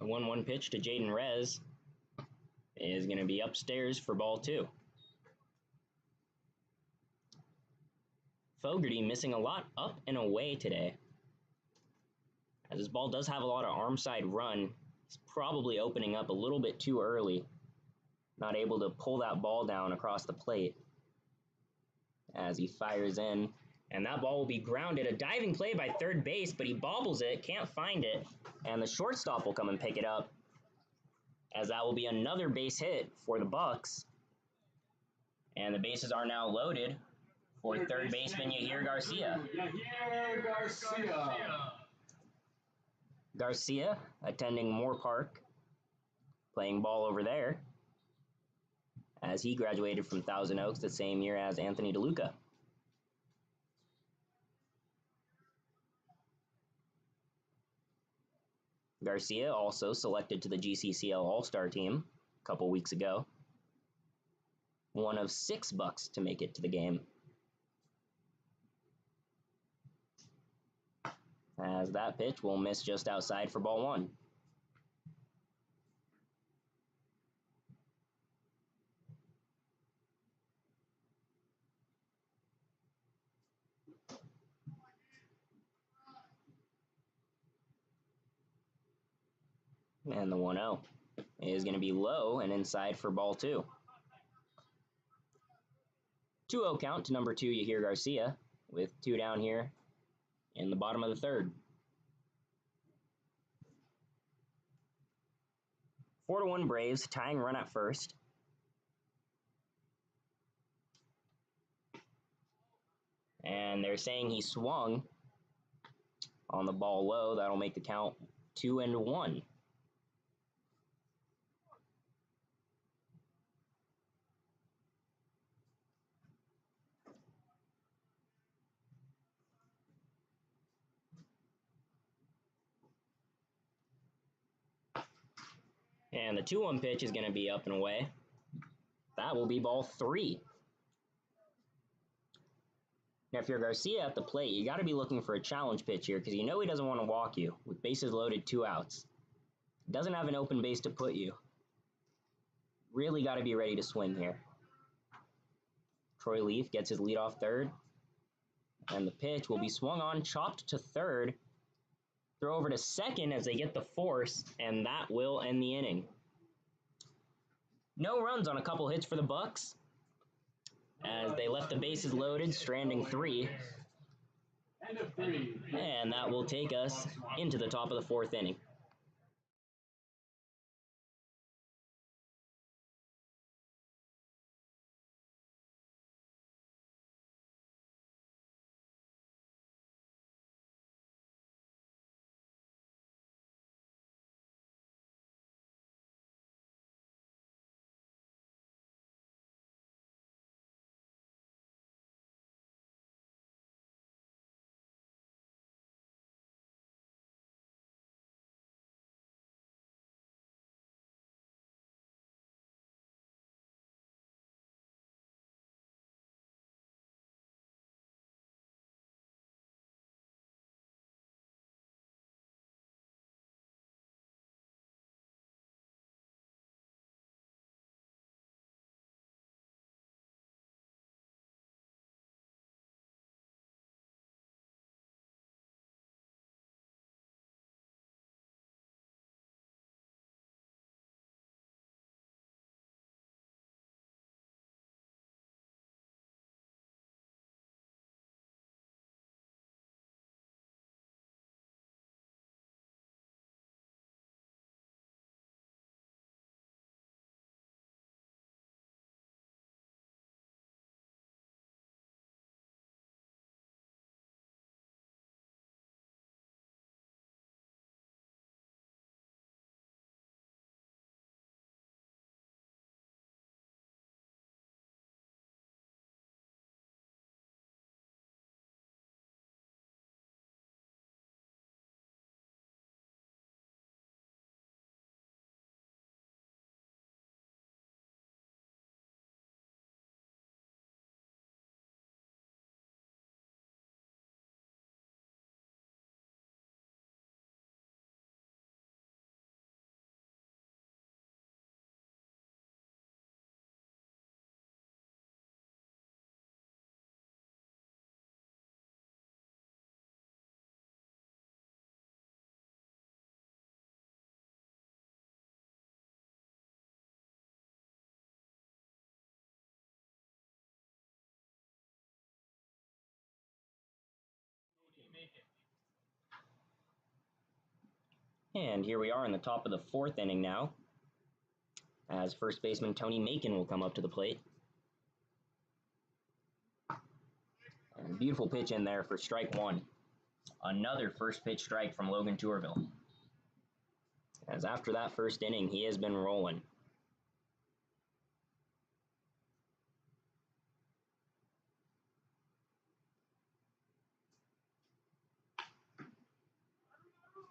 A 1-1 pitch to Jaden Rez is going to be upstairs for ball 2. Fogarty missing a lot up and away today, as his ball does have a lot of arm side run, He's probably opening up a little bit too early. Not able to pull that ball down across the plate as he fires in. And that ball will be grounded. A diving play by third base, but he bobbles it, can't find it. And the shortstop will come and pick it up, as that will be another base hit for the Bucs. And the bases are now loaded for third baseman Yahir Garcia.
Yahir Garcia.
Garcia attending Moore Park, playing ball over there, as he graduated from Thousand Oaks the same year as Anthony DeLuca. Garcia also selected to the GCCL All-Star team a couple weeks ago. One of 6 Bucs to make it to the game. As that pitch will miss just outside for ball 1. And the 1-0 is going to be low and inside for ball 2. 2-0 count to number 2, Yahir Garcia, with 2 down here in the bottom of the third. 4-1 Braves, tying run at first. And they're saying he swung on the ball low. That'll make the count 2-1. And the 2-1 pitch is going to be up and away. That will be ball 3. Now, if you're Garcia at the plate, you got to be looking for a challenge pitch here, because you know he doesn't want to walk you with bases loaded, 2 outs. Doesn't have an open base to put you. Really got to be ready to swing here. Troy Leaf gets his lead off third. And the pitch will be swung on, chopped to third. Throw over to second as they get the force, and that will end the inning. No runs on a couple hits for the Bucs, as they left the bases loaded, stranding 3.
End of 3.
And that will take us into the top of the 4th inning. And here we are in the top of the 4th inning now, as first baseman Tony Macon will come up to the plate. And beautiful pitch in there for strike 1. Another first pitch strike from Logan Tourville. As after that first inning, he has been rolling.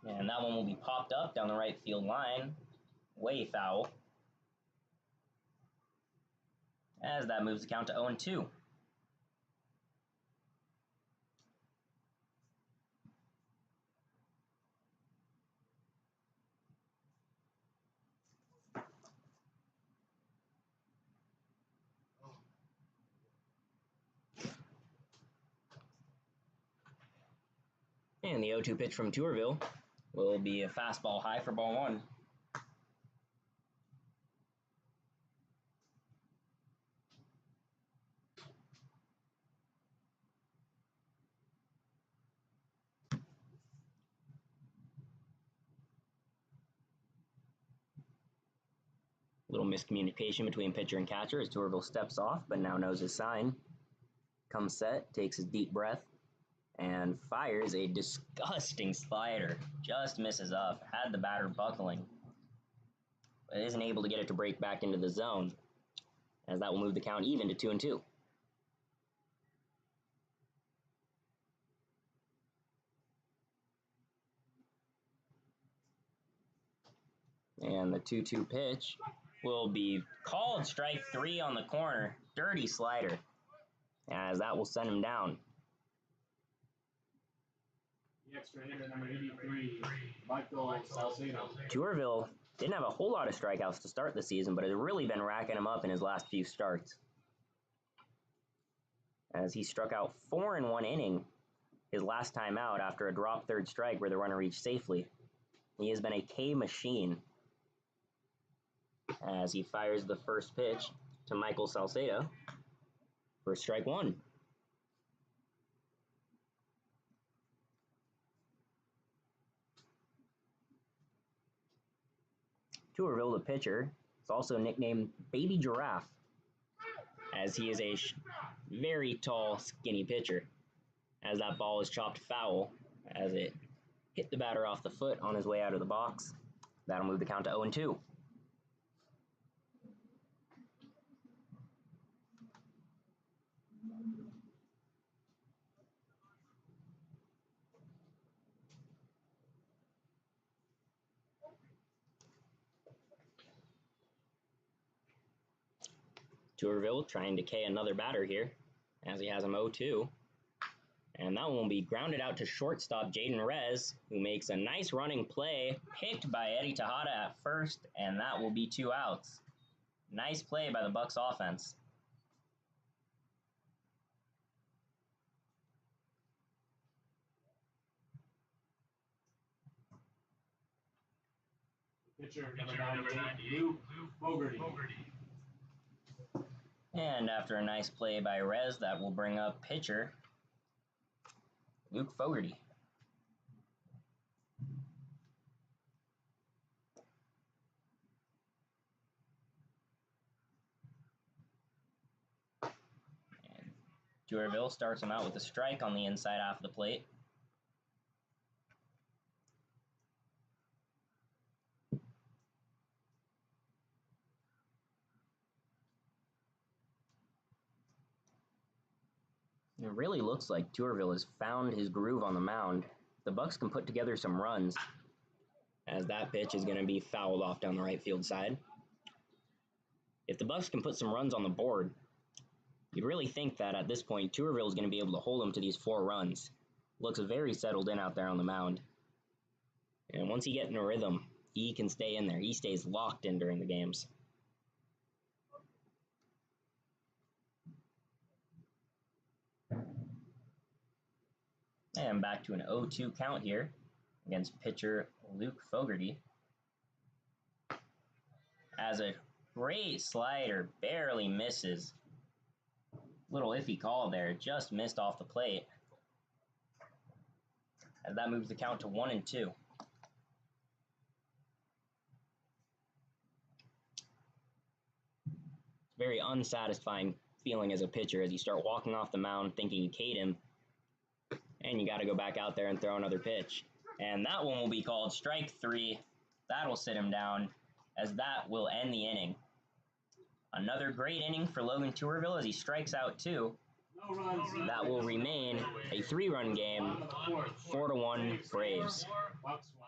And that one will be popped up down the right field line. Way foul. As that moves the count to 0-2. And the 0-2 pitch from Tourville will be a fastball high for ball 1. Little miscommunication between pitcher and catcher as Tourville steps off, but now knows his sign. Comes set, takes his deep breath, and fires a disgusting slider. Just misses up, had the batter buckling, but isn't able to get it to break back into the zone, as that will move the count even to 2-2. And the 2-2 pitch will be called strike 3 on the corner. Dirty slider, as that will send him down.
The extra hitter, number 83, Michael Salcedo.
Tourville didn't have a whole lot of strikeouts to start the season, but has really been racking them up in his last few starts, as he struck out 4 in 1 inning his last time out after a drop third strike where the runner reached safely. He has been a K machine, as he fires the first pitch to Michael Salcedo for strike 1. Tourville, the pitcher, is also nicknamed Baby Giraffe, as he is a very tall, skinny pitcher, as that ball is chopped foul as it hit the batter off the foot on his way out of the box. That'll move the count to 0-2. Tourville trying to K another batter here, as he has him 0-2. And that one will be grounded out to shortstop Jaden Rez, who makes a nice running play, picked by Eddie Tejada at first, and that will be 2 outs. Nice play by the Bucs offense.
Pitcher, number 98, Luke Fogarty.
And after a nice play by Rez, that will bring up pitcher Luke Fogarty. And Tourville starts him out with a strike on the inside half of the plate. It really looks like Tourville has found his groove on the mound. The Bucs can put together some runs, as that pitch is going to be fouled off down the right field side. If the Bucs can put some runs on the board, you'd really think that at this point Tourville is going to be able to hold them to these 4 runs. Looks very settled in out there on the mound. And once he gets in a rhythm, he can stay in there. He stays locked in during the games. And back to an 0-2 count here against pitcher Luke Fogarty. As a great slider barely misses. Little iffy call there, just missed off the plate. As that moves the count to 1-2. very unsatisfying feeling as a pitcher as you start walking off the mound thinking you K'd him, and you got to go back out there and throw another pitch. And that one will be called strike 3. That'll sit him down, as that will end the inning. Another great inning for Logan Tourville as he strikes out 2.
No runs.
That will remain a 3-run game, 4-1 Braves.
Bucs 1.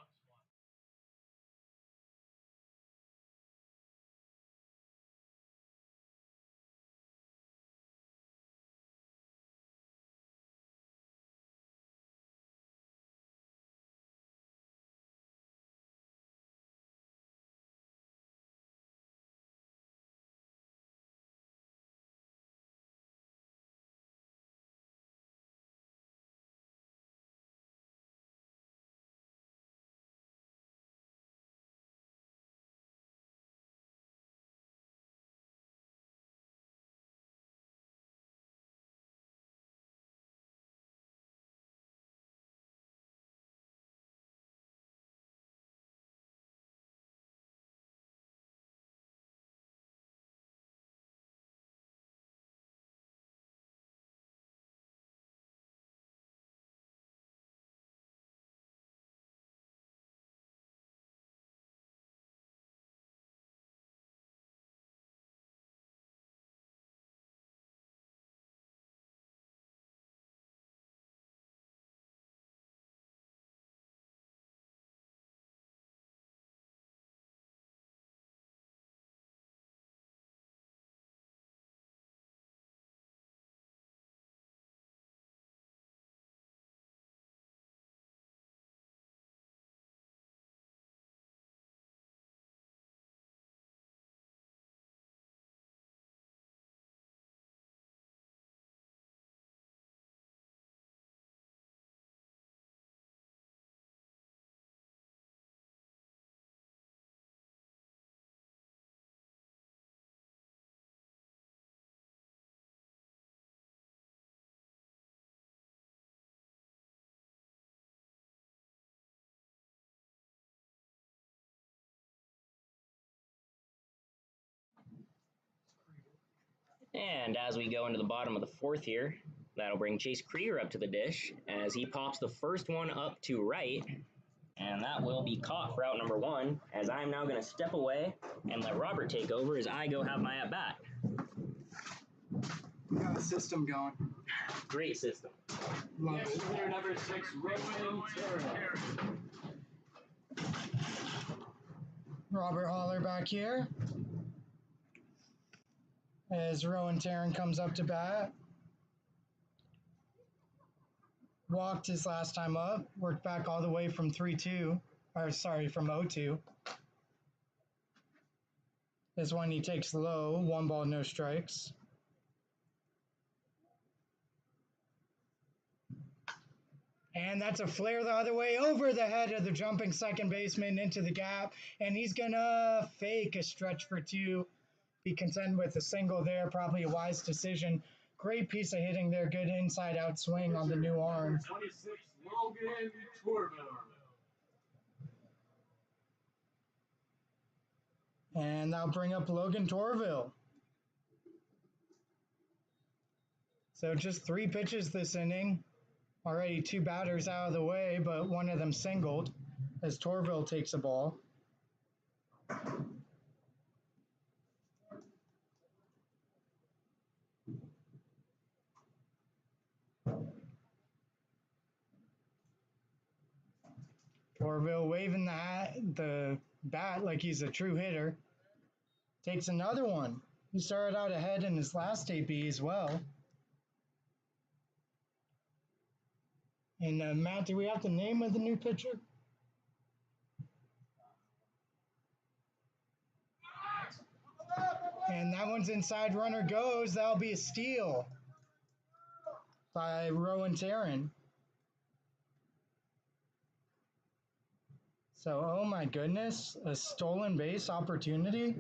And as we go into the bottom of the 4th here, that'll bring Chase Krieger up to the dish as he pops the first one up to right. And that will be caught for out number 1, as I'm now going to step away and let Robert take over as I go have my at-bat.
We got a system going.
Great system.
Love
Next
it.
player, number 6, Logan Torvill.
Robert Holler back here. As Rowan Tarrant comes up to bat. Walked his last time up. Worked back all the way from 3-2. Or sorry, from 0-2. This one he takes low. 1 ball, no strikes. And that's a flare the other way over the head of the jumping second baseman into the gap. And he's going to fake a stretch for 2. Be content with a single there. Probably a wise decision. Great piece of hitting there. Good inside out swing on the new arm.
26, Logan Tourville.
And that'll bring up Logan Torville. So just 3 pitches this inning. Already 2 batters out of the way, but one of them singled as Torville takes a ball. Torville waving the bat like he's a true hitter. Takes another one. He started out ahead in his last AB as well. And Matt, do we have the name of the new pitcher? And that one's inside, runner goes. That'll be a steal by Rowan Tarrant. So, oh my goodness, a stolen base opportunity,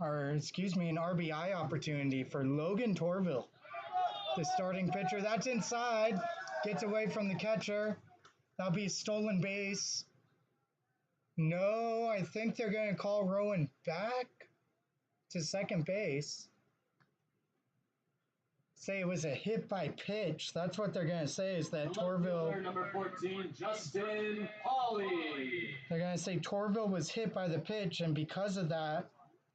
or excuse me, an RBI opportunity for Logan Tourville, the starting pitcher. That's inside, gets away from the catcher. That'll be a stolen base. No, I think they're going to call Rowan back to second base. Say it was a hit by pitch. That's what they're going to say, is that Tourville...
Number 14, Justin Pauly.
They're going to say Tourville was hit by the pitch, and because of that,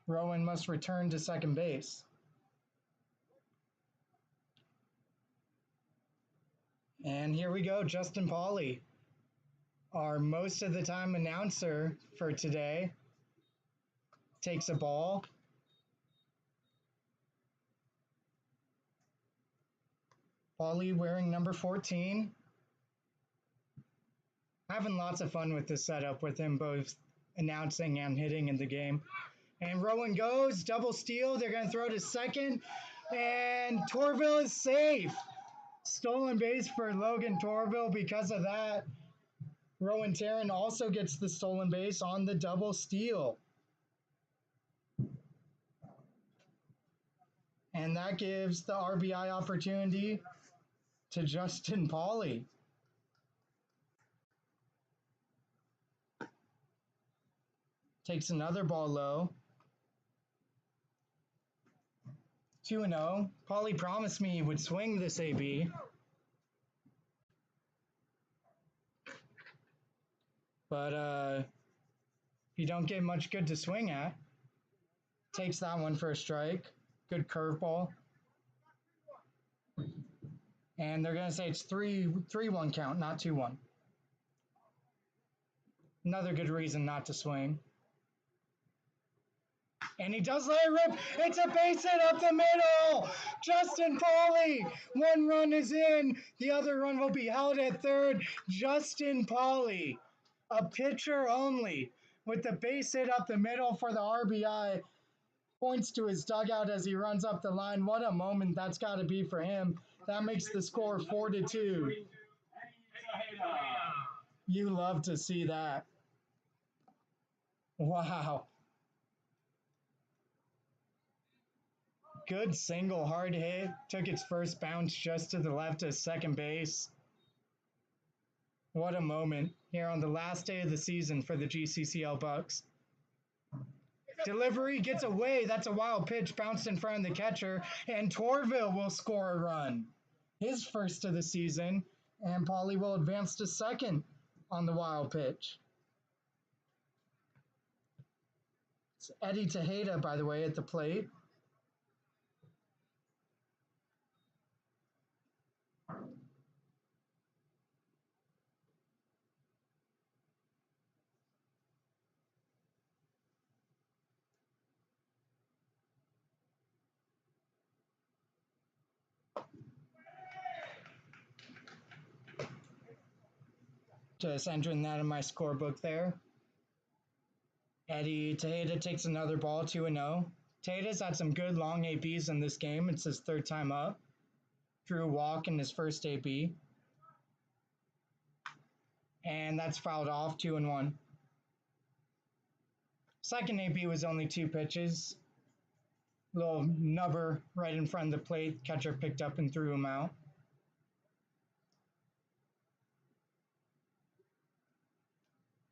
Rowan must return to second base. And here we go, Justin Pauly, our most of the time announcer for today, takes a ball. Pauly wearing number 14. Having lots of fun with this setup with him both announcing and hitting in the game. And Rowan goes, double steal. They're going to throw to second. And Tourville is safe. Stolen base for Logan Tourville. Because of that, Rowan Tarrant also gets the stolen base on the double steal. And that gives the RBI opportunity to Justin Pauly. Takes another ball low. 2-0. Pauly promised me he would swing this AB. But you don't get much good to swing at. Takes that one for a strike. Good curveball. And they're going to say it's 3-1 count, not 2-1. Another good reason not to swing. And he does let it rip. It's a base hit up the middle. Justin Pauly. One run is in. The other run will be held at third. Justin Pauly, a pitcher only, with the base hit up the middle for the RBI. Points to his dugout as he runs up the line. What a moment that's got to be for him. That makes the score 4-2. You love to see that. Wow. Good single, hard hit. Took its first bounce just to the left of second base. What a moment here on the last day of the season for the GCCL Bucs. Delivery gets away. That's a wild pitch, bounced in front of the catcher, and Tourville will score a run. His first of the season, and Pauly will advance to second on the wild pitch. It's Eddie Tejada, by the way, at the plate. Just entering that in my scorebook there. Eddie Tejada takes another ball, 2-0. Tejeda's had some good long ABs in this game. It's his third time up. Drew a walk in his first AB. And that's fouled off, 2-1. Second AB was only 2 pitches. Little nubber right in front of the plate. Catcher picked up and threw him out.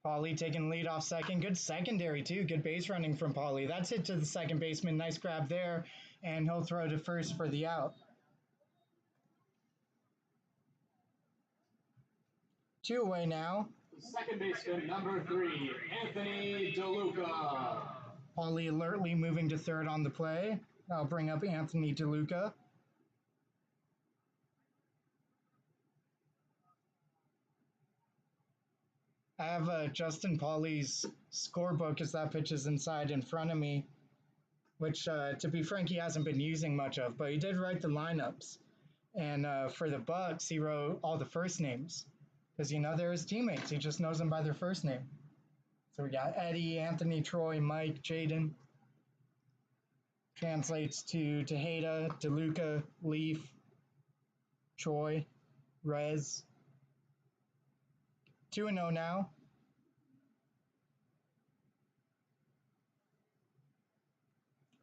Pauly taking lead off second. Good secondary, too. Good base running from Pauly. That's it to the second baseman. Nice grab there. And he'll throw to first for the out. 2 away now.
Second baseman, number 3, Anthony DeLuca.
Pauly alertly moving to third on the play. That'll bring up Anthony DeLuca. I have Justin Pauly's scorebook as that pitch is inside in front of me, which, to be frank, he hasn't been using much of, but he did write the lineups. And for the Bucs, he wrote all the first names because, they're his teammates. He just knows them by their first name. So we got Eddie, Anthony, Troy, Mike, Jaden. Translates to Tejada, DeLuca, Leaf, Choi, Rez. 2-0 now.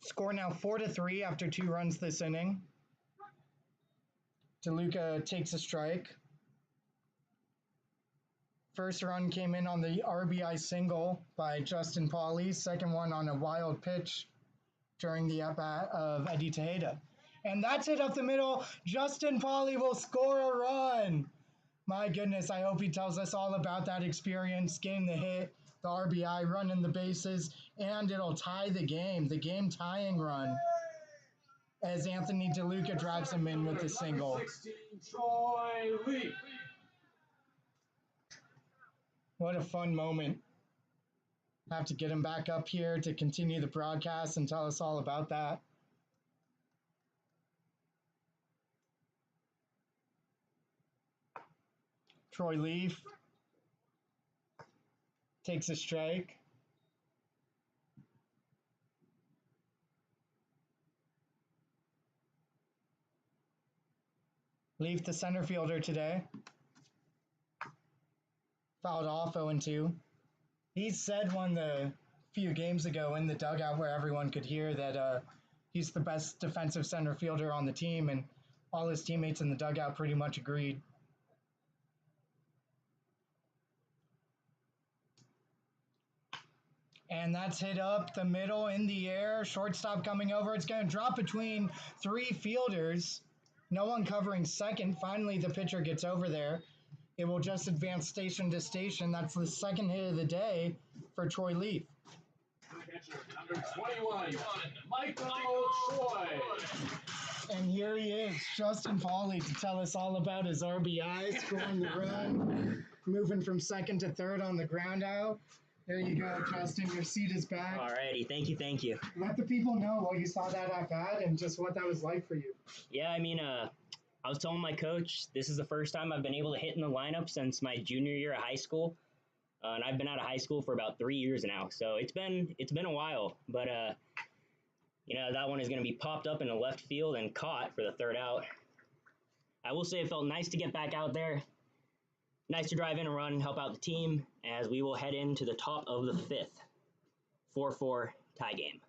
Score now 4-3 after 2 runs this inning. DeLuca takes a strike. First run came in on the RBI single by Justin Pauly. Second one on a wild pitch during the at-bat of Eddie Tejada. And that's it up the middle. Justin Pauly will score a run. My goodness, I hope he tells us all about that experience, getting the hit, the RBI, running the bases, and it'll tie the game tying run, as Anthony DeLuca drives him in with a single.
16, Choi.
What a fun moment. Have to get him back up here to continue the broadcast and tell us all about that. Troy Leaf takes a strike. Leaf, the center fielder today. Fouled off 0-2. He said one the few games ago in the dugout where everyone could hear that he's the best defensive center fielder on the team, and all his teammates in the dugout pretty much agreed. And that's hit up the middle in the air. Shortstop coming over. It's going to drop between three fielders. No one covering second. Finally, the pitcher gets over there. It will just advance station to station. That's the second hit of the day for Troy Leaf.
Number 21, Michael Choi.
And here he is, Justin Pauly, to tell us all about his RBI, scoring the run, moving from second to third on the ground out. There you go, Justin. Your seat is back.
Alrighty, thank you.
Let the people know what you saw that at bat and just what that was like for you.
Yeah, I mean, I was telling my coach this is the first time I've been able to hit in the lineup since my junior year of high school, and I've been out of high school for about 3 years now. So it's been a while, but that one is going to be popped up in the left field and caught for the third out. I will say it felt nice to get back out there. Nice to drive in and run, help out the team, as we will head into the top of the fifth. 4-4 tie game.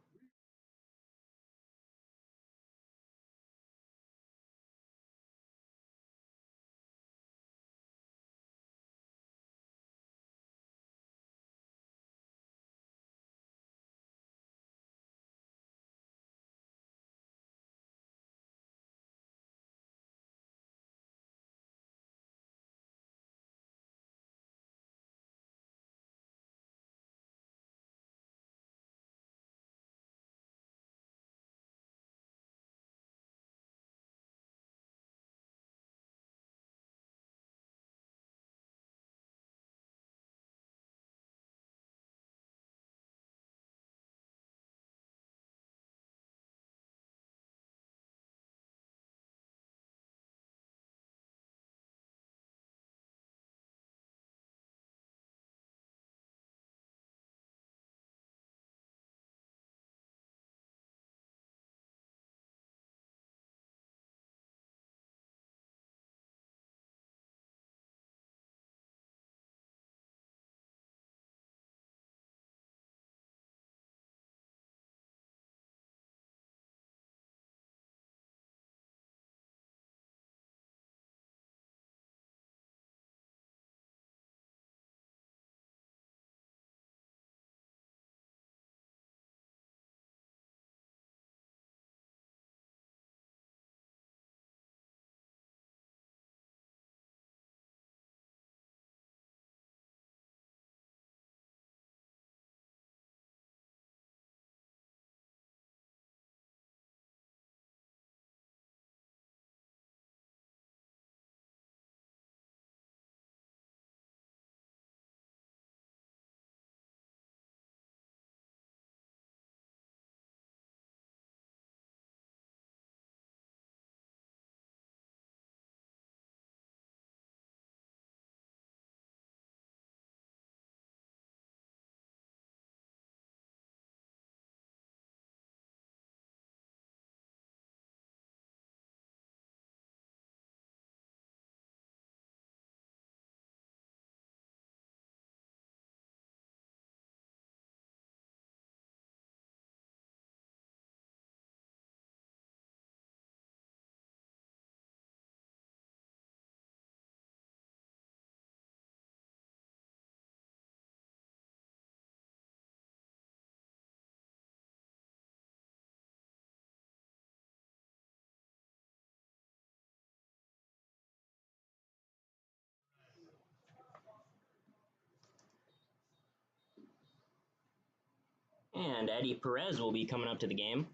And Eddie Perez will be coming up to the game,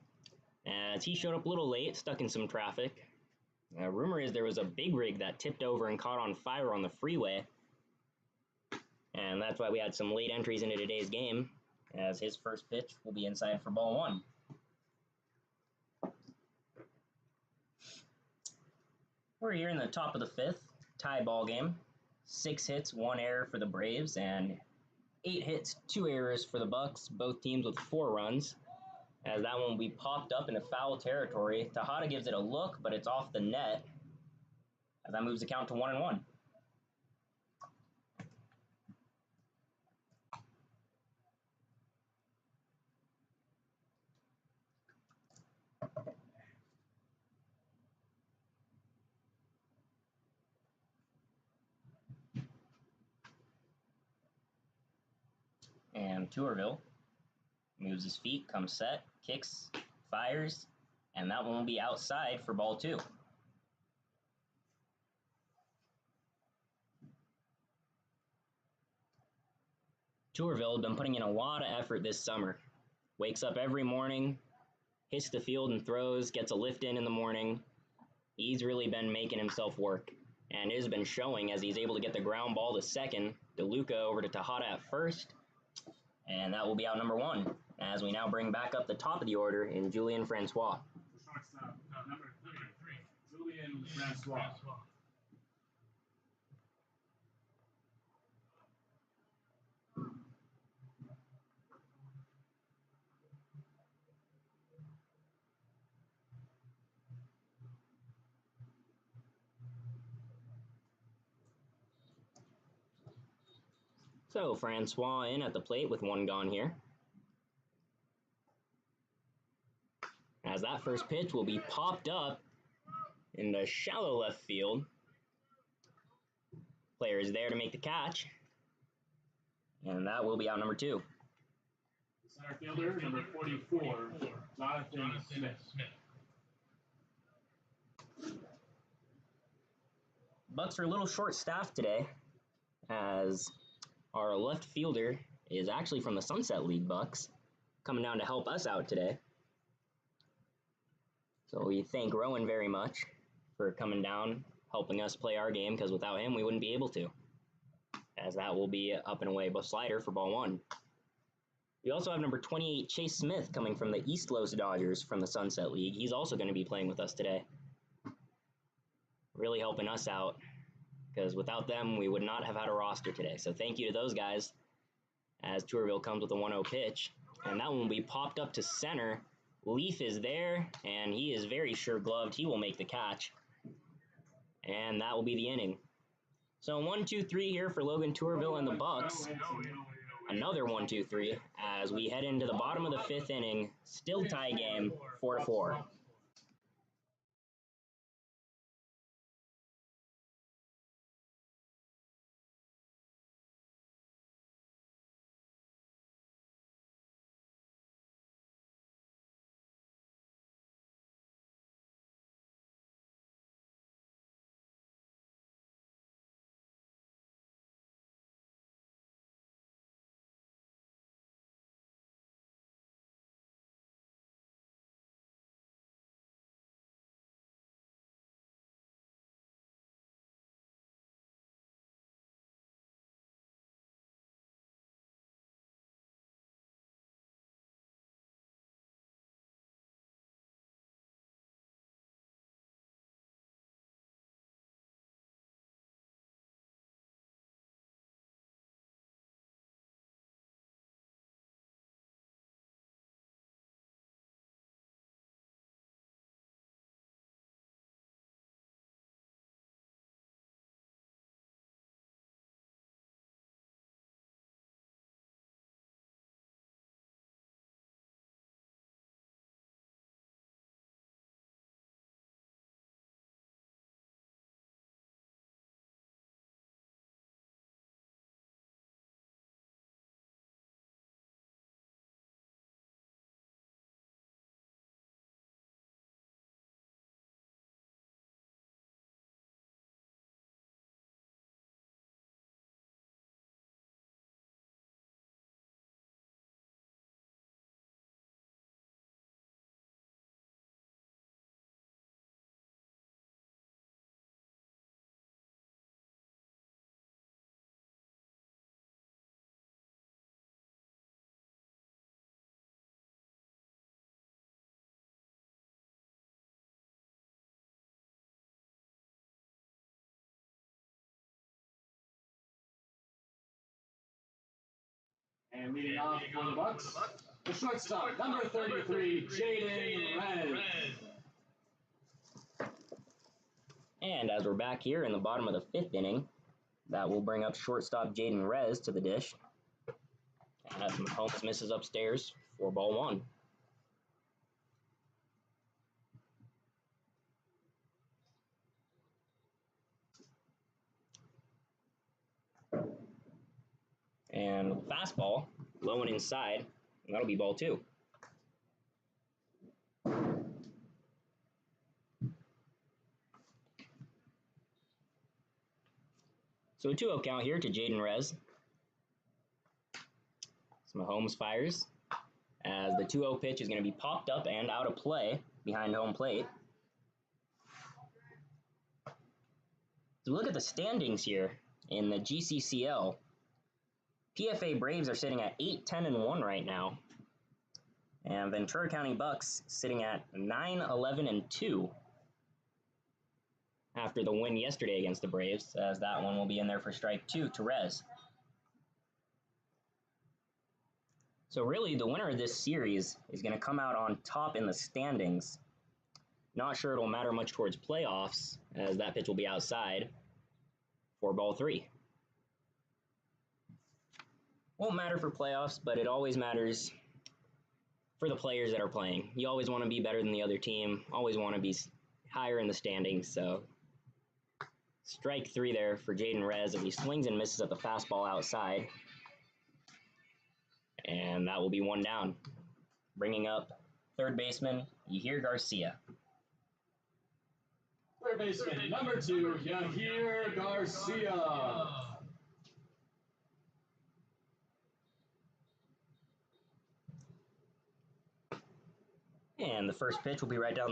as he showed up a little late, stuck in some traffic. Rumor is there was a big rig that tipped over and caught on fire on the freeway, and that's why we had some late entries into today's game, as his first pitch will be inside for ball one. We're here in the top of the fifth, tie ball game. 6 hits, 1 error for the Braves, and 8 hits, 2 errors for the Bucs, both teams with 4 runs. As that one will be popped up into foul territory. Tejada gives it a look, but it's off the net. As that moves the count to 1-1. And Tourville moves his feet, comes set, kicks, fires, and that one will be outside for ball 2. Tourville has been putting in a lot of effort this summer. Wakes up every morning, hits the field and throws, gets a lift in the morning. He's really been making himself work, and it has been showing as he's able to get the ground ball to second, DeLuca over to Tejada at first, and that will be out number 1, as we now bring back up the top of the order in Julian Francois.
Shortstop, number 3, Julian Francois.
So Francois in at the plate with 1 gone here. As that first pitch will be popped up in the shallow left field. Player is there to make the catch. And that will be out number 2.
Center fielder, number 44, Jonathan Smith.
Bucs are a little short-staffed today, as our left fielder is actually from the Sunset League Bucs, coming down to help us out today. So we thank Rowan very much for coming down, helping us play our game, because without him we wouldn't be able to. As that will be up and away slider for ball 1. We also have number 28, Chase Smith, coming from the East Los Dodgers from the Sunset League. He's also going to be playing with us today. Really helping us out, because without them, we would not have had a roster today. So thank you to those guys, as Tourville comes with a 1-0 pitch. And that one will be popped up to center. Leaf is there, and he is very sure-gloved. He will make the catch. And that will be the inning. So 1-2-3 here for Logan Tourville and the Bucs. Another 1-2-3 as we head into the bottom of the 5th inning. Still tie game, 4-4.
And leading off for the Bucs, the shortstop, number 33, Jaden Rez.
And as we're back here in the bottom of the 5th inning, that will bring up shortstop Jaden Rez to the dish. And as Holmes misses upstairs for ball 1. And fastball, low and inside, and that'll be ball 2. So a 2-0 count here to Jaden Rez. So Mahomes fires as the 2-0 pitch is going to be popped up and out of play behind home plate. So look at the standings here in the GCCL. PFA Braves are sitting at 8-10-1 right now. And Ventura County Bucs sitting at 9-11-2 after the win yesterday against the Braves, as that one will be in there for strike 2 to Rez. So really, the winner of this series is going to come out on top in the standings. Not sure it'll matter much towards playoffs, as that pitch will be outside for ball 3. Won't matter for playoffs, but it always matters for the players that are playing. You always want to be better than the other team, always want to be higher in the standings, so strike 3 there for Jaden Rez as he swings and misses at the fastball outside. And that will be 1 down. Bringing up third baseman, Yahir Garcia.
Third baseman, number 2, Yahir Garcia.
And the first pitch will be right down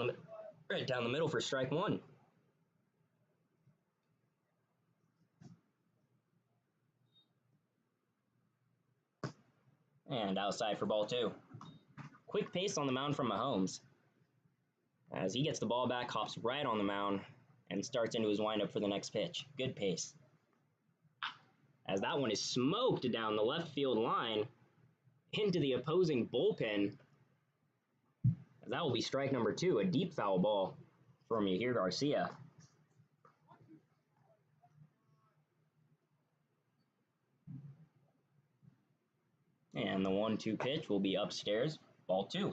the middle for strike 1. And outside for ball 2. Quick pace on the mound from Mahomes. As he gets the ball back, hops right on the mound, and starts into his windup for the next pitch. Good pace. As that one is smoked down the left field line into the opposing bullpen. That will be strike number 2, a deep foul ball from Yahir Garcia. And the 1-2 pitch will be upstairs, ball 2.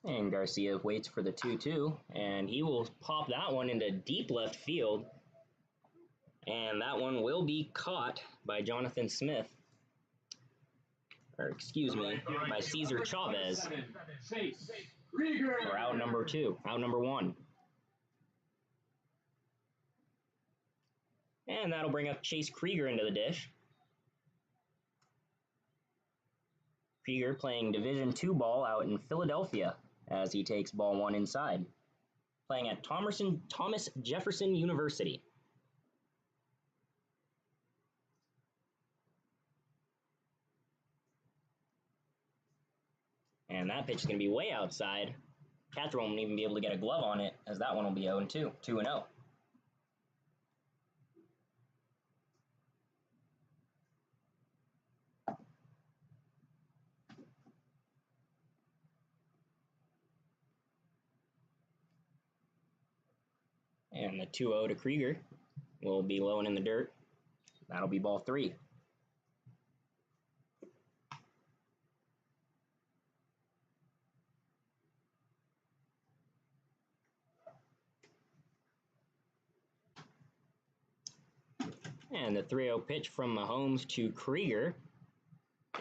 And Garcia waits for the 2-2, and he will pop that one into deep left field. And that one will be caught by Jonathan Smith. Or excuse me, by Cesar Chavez. For out number 1. And that'll bring up Chase Krieger into the dish. Krieger playing Division II ball out in Philadelphia as he takes ball 1 inside. Playing at Thomas Jefferson University. And that pitch is going to be way outside. Catcher won't even be able to get a glove on it, as that one will be 0-2, 2-0. And the 2-0 to Krieger will be low and in the dirt. That'll be ball 3. And the 3-0 pitch from Mahomes to Krieger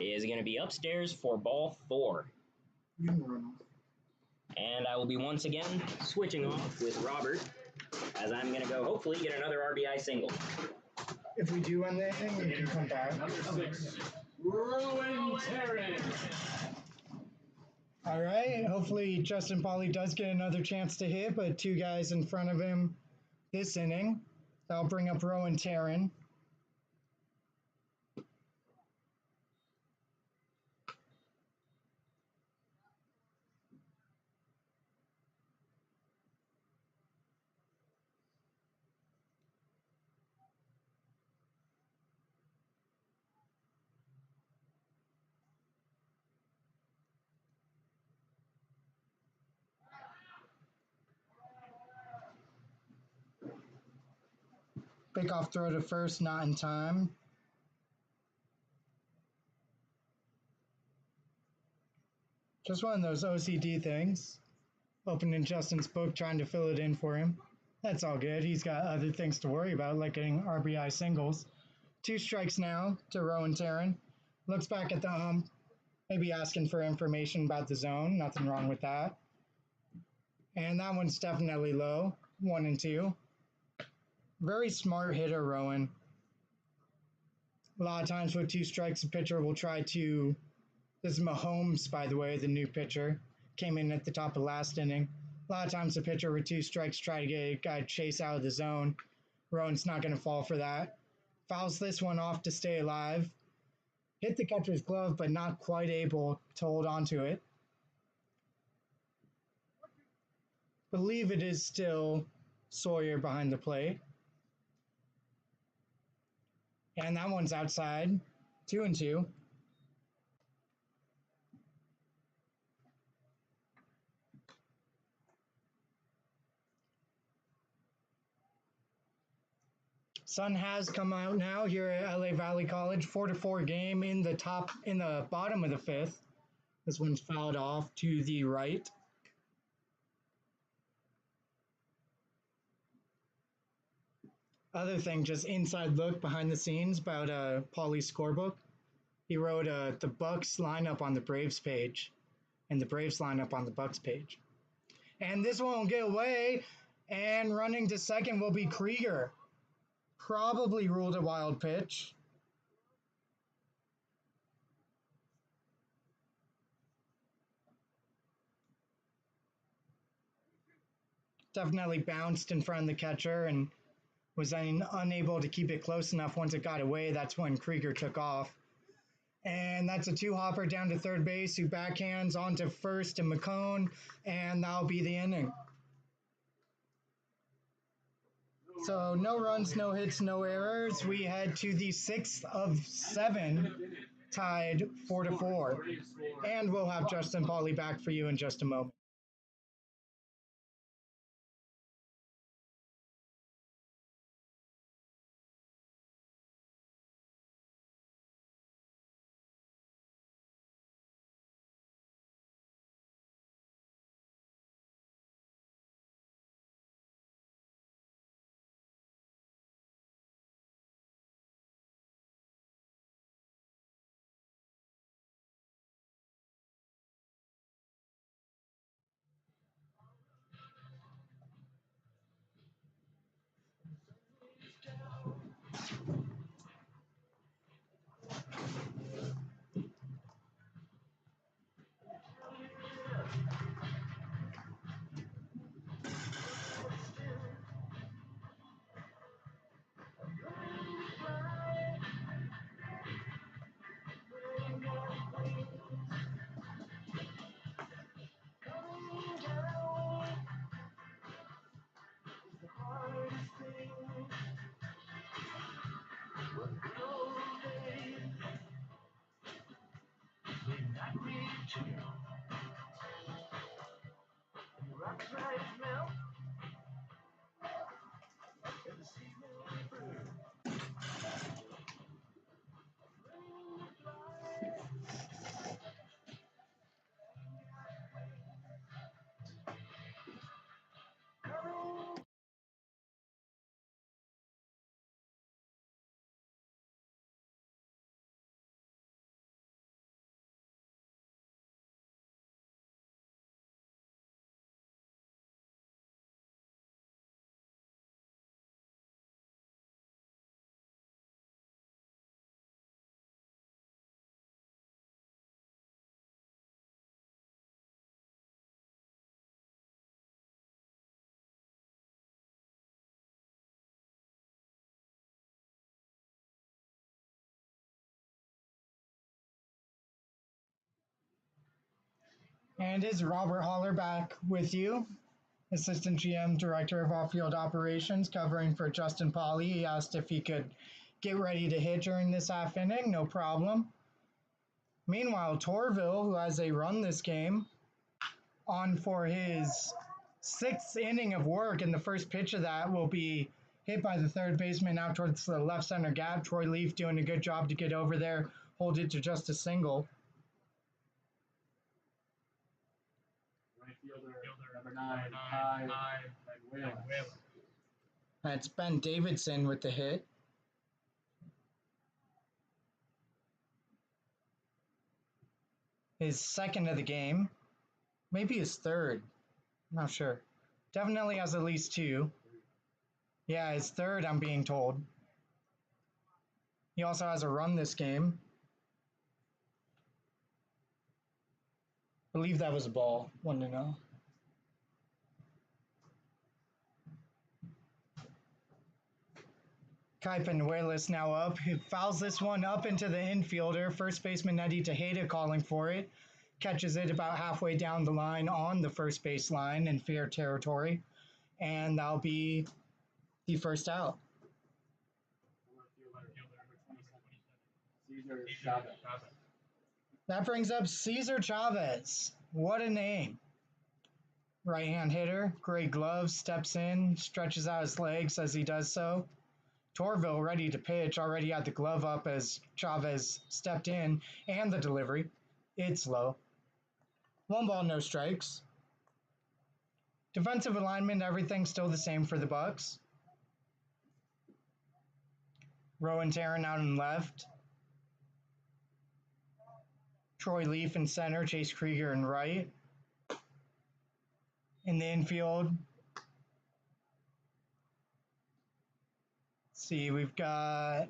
is going to be upstairs for ball 4. And I will be once again switching off with Robert, as I'm going to go hopefully get another RBI single.
If we do win the inning, we can come back.
Number 6, Rowan Terrence.
All right. Hopefully Justin Pauly does get another chance to hit, but 2 guys in front of him this inning. That'll bring up Rowan Terran. Pickoff throw to first, not in time. Just one of those OCD things. Opening Justin's book, trying to fill it in for him. That's all good. He's got other things to worry about, like getting RBI singles. 2 strikes now to Rowan Taryn. Looks back at the ump, maybe asking for information about the zone. Nothing wrong with that. And that one's definitely low. 1 and 2. Very smart hitter, Rowan. A lot of times with 2 strikes, a pitcher will try to... This is Mahomes, by the way, the new pitcher. Came in at the top of last inning. A lot of times the pitcher with 2 strikes try to get a guy chase out of the zone. Rowan's not going to fall for that. Fouls this one off to stay alive. Hit the catcher's glove, but not quite able to hold on to it. Believe it is still Sawyer behind the plate. And that one's outside. 2 and 2. Sun has come out now here at LA Valley College. 4-4 game in the bottom of the 5th. This one's fouled off to the right. Other thing, just inside look behind the scenes about Pauly's scorebook. He wrote the Bucs lineup on the Braves page and the Braves lineup on the Bucs page. And this one will get away, and running to second will be Krieger. Probably ruled a wild pitch. Definitely bounced in front of the catcher and was unable to keep it close enough. Once it got away, that's when Krieger took off. And that's a 2-hopper down to third base, who backhands onto first and McCone, and that'll be the inning. So no runs, no hits, no errors. We head to the 6th of 7, tied 4-4. And we'll have Justin Pauly back for you in just a moment. And is Robert Holler back with you, Assistant GM, Director of Off-Field Operations, covering for Justin Pauly. He asked if he could get ready to hit during this half inning. No problem. Meanwhile, Tourville, who has a run this game, on for his 6th inning of work, and the first pitch of that will be Hit by the third baseman out towards the left center gap. Troy Leaf doing a good job to get over there, hold it to just a single.
Right fielder, number 9, Kai Baguelas.
That's Ben Davidson with the hit. His second of the game. Maybe his third. I'm not sure. Definitely has at least 2. Yeah, his third, I'm being told. He also has a run this game. I believe that was a ball. 1-0. Kai Penuelas now up. He fouls this one up into the infielder. First baseman Eddie Tejada calling for it. Catches it about halfway down the line on the first base line in fair territory. And that'll be the first out.
Cesar Chavez.
That brings up Cesar Chavez. What a name. Right-hand hitter, great gloves, steps in, stretches out his legs as he does so. Tourville ready to pitch, already had the glove up as Chavez stepped in, and the delivery. It's low. 1 ball, no strikes. Defensive alignment, everything still the same for the Bucs. Rowan Tarrant out in left. Troy Leaf in center, Chase Krieger in right. In the infield, see, we've got,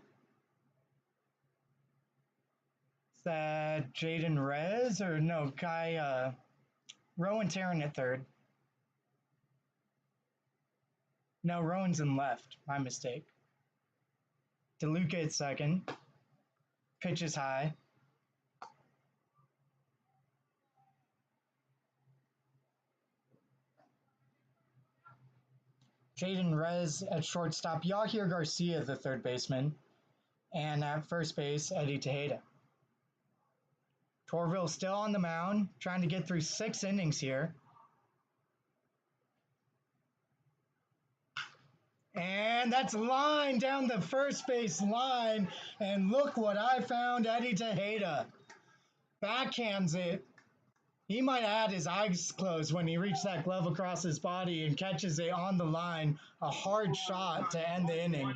is that Jaden Rez or no, Rowan Tarrant at third. No, Rowan's in left, my mistake. DeLuca at second. Pitch is high. Jaden Rez at shortstop, Yahir Garcia, the third baseman. And at first base, Eddie Tejada. Torville still on the mound, trying to get through 6 innings here. And that's line down the first base line. And look what I found, Eddie Tejada. Backhands it. He might have had his eyes closed when he reached that glove across his body and catches it on the line. A hard shot to end the inning.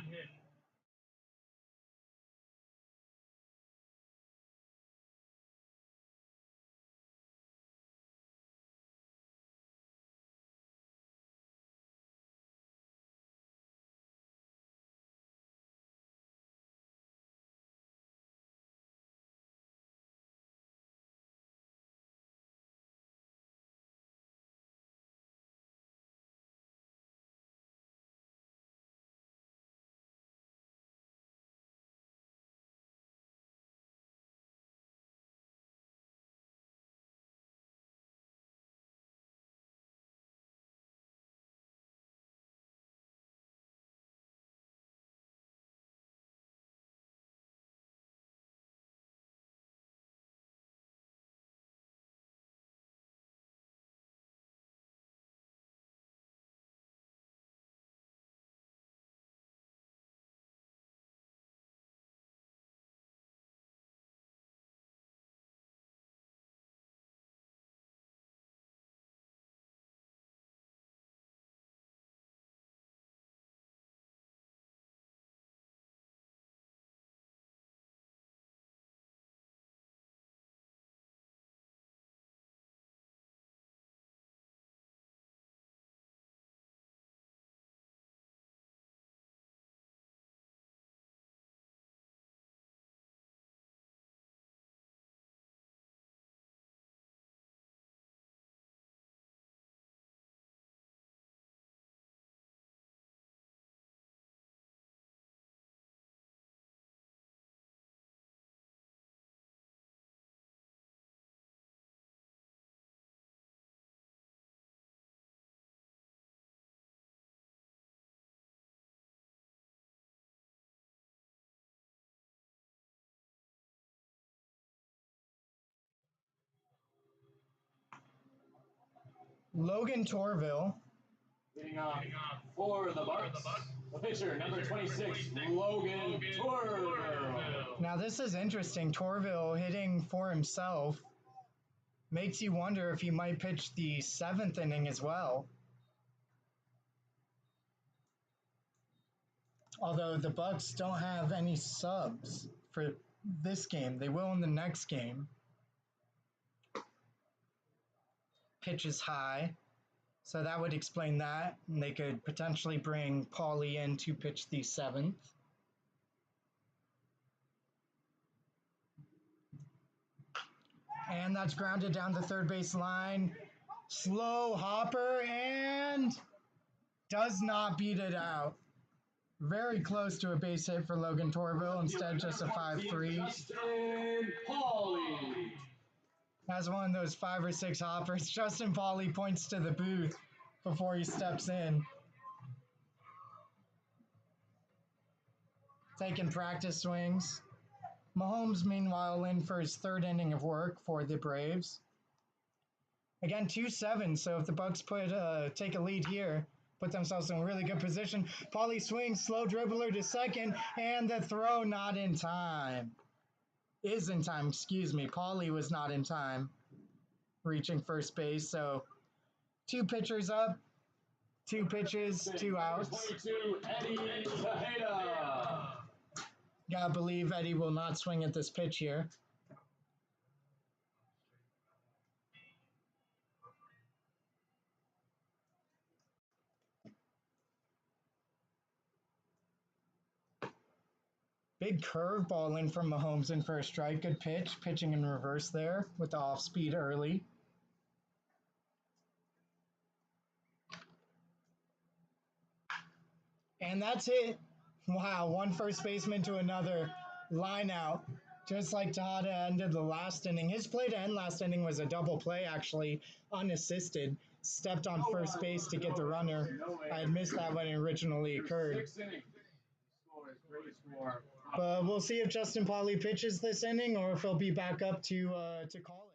Logan Tourville
Leading off for the Bucs, the pitcher, number 26, Logan Tourville.
Now this is interesting. Torville hitting for himself makes you wonder if he might pitch the 7th inning as well. Although the Bucs don't have any subs for this game. They will in the next game. Pitch is high, so that would explain that. And they could potentially bring Pauly in to pitch the 7th. And that's grounded down the third base line. Slow hopper and does not beat it out. Very close to a base hit for Logan Tourville, instead just a 5-3.
Justin Pauly.
As one of those 5 or 6 hoppers, Justin Pauly points to the booth before he steps in. Taking practice swings. Mahomes, meanwhile, in for his 3rd inning of work for the Braves. Again, 2-7, so if the Bucs take a lead here, put themselves in a really good position. Pauly swings, slow dribbler to second, and the throw not in time. Is in time, excuse me. Pauly was not in time reaching first base, so 2 pitchers up, 2 pitches, 2 outs.
22, Eddie Tejada.
Gotta believe Eddie will not swing at this pitch here. Big curveball in from Mahomes in for a strike. Good pitch. Pitching in reverse there with the off speed early. And that's it. Wow, one first baseman to another. Line out. Just like Tejada ended the last inning. His play to end last inning was a double play, actually, unassisted. Stepped on first base to get the runner. I had missed that when it originally occurred. But we'll see if Justin Pauly pitches this inning or if he'll be back up to call it.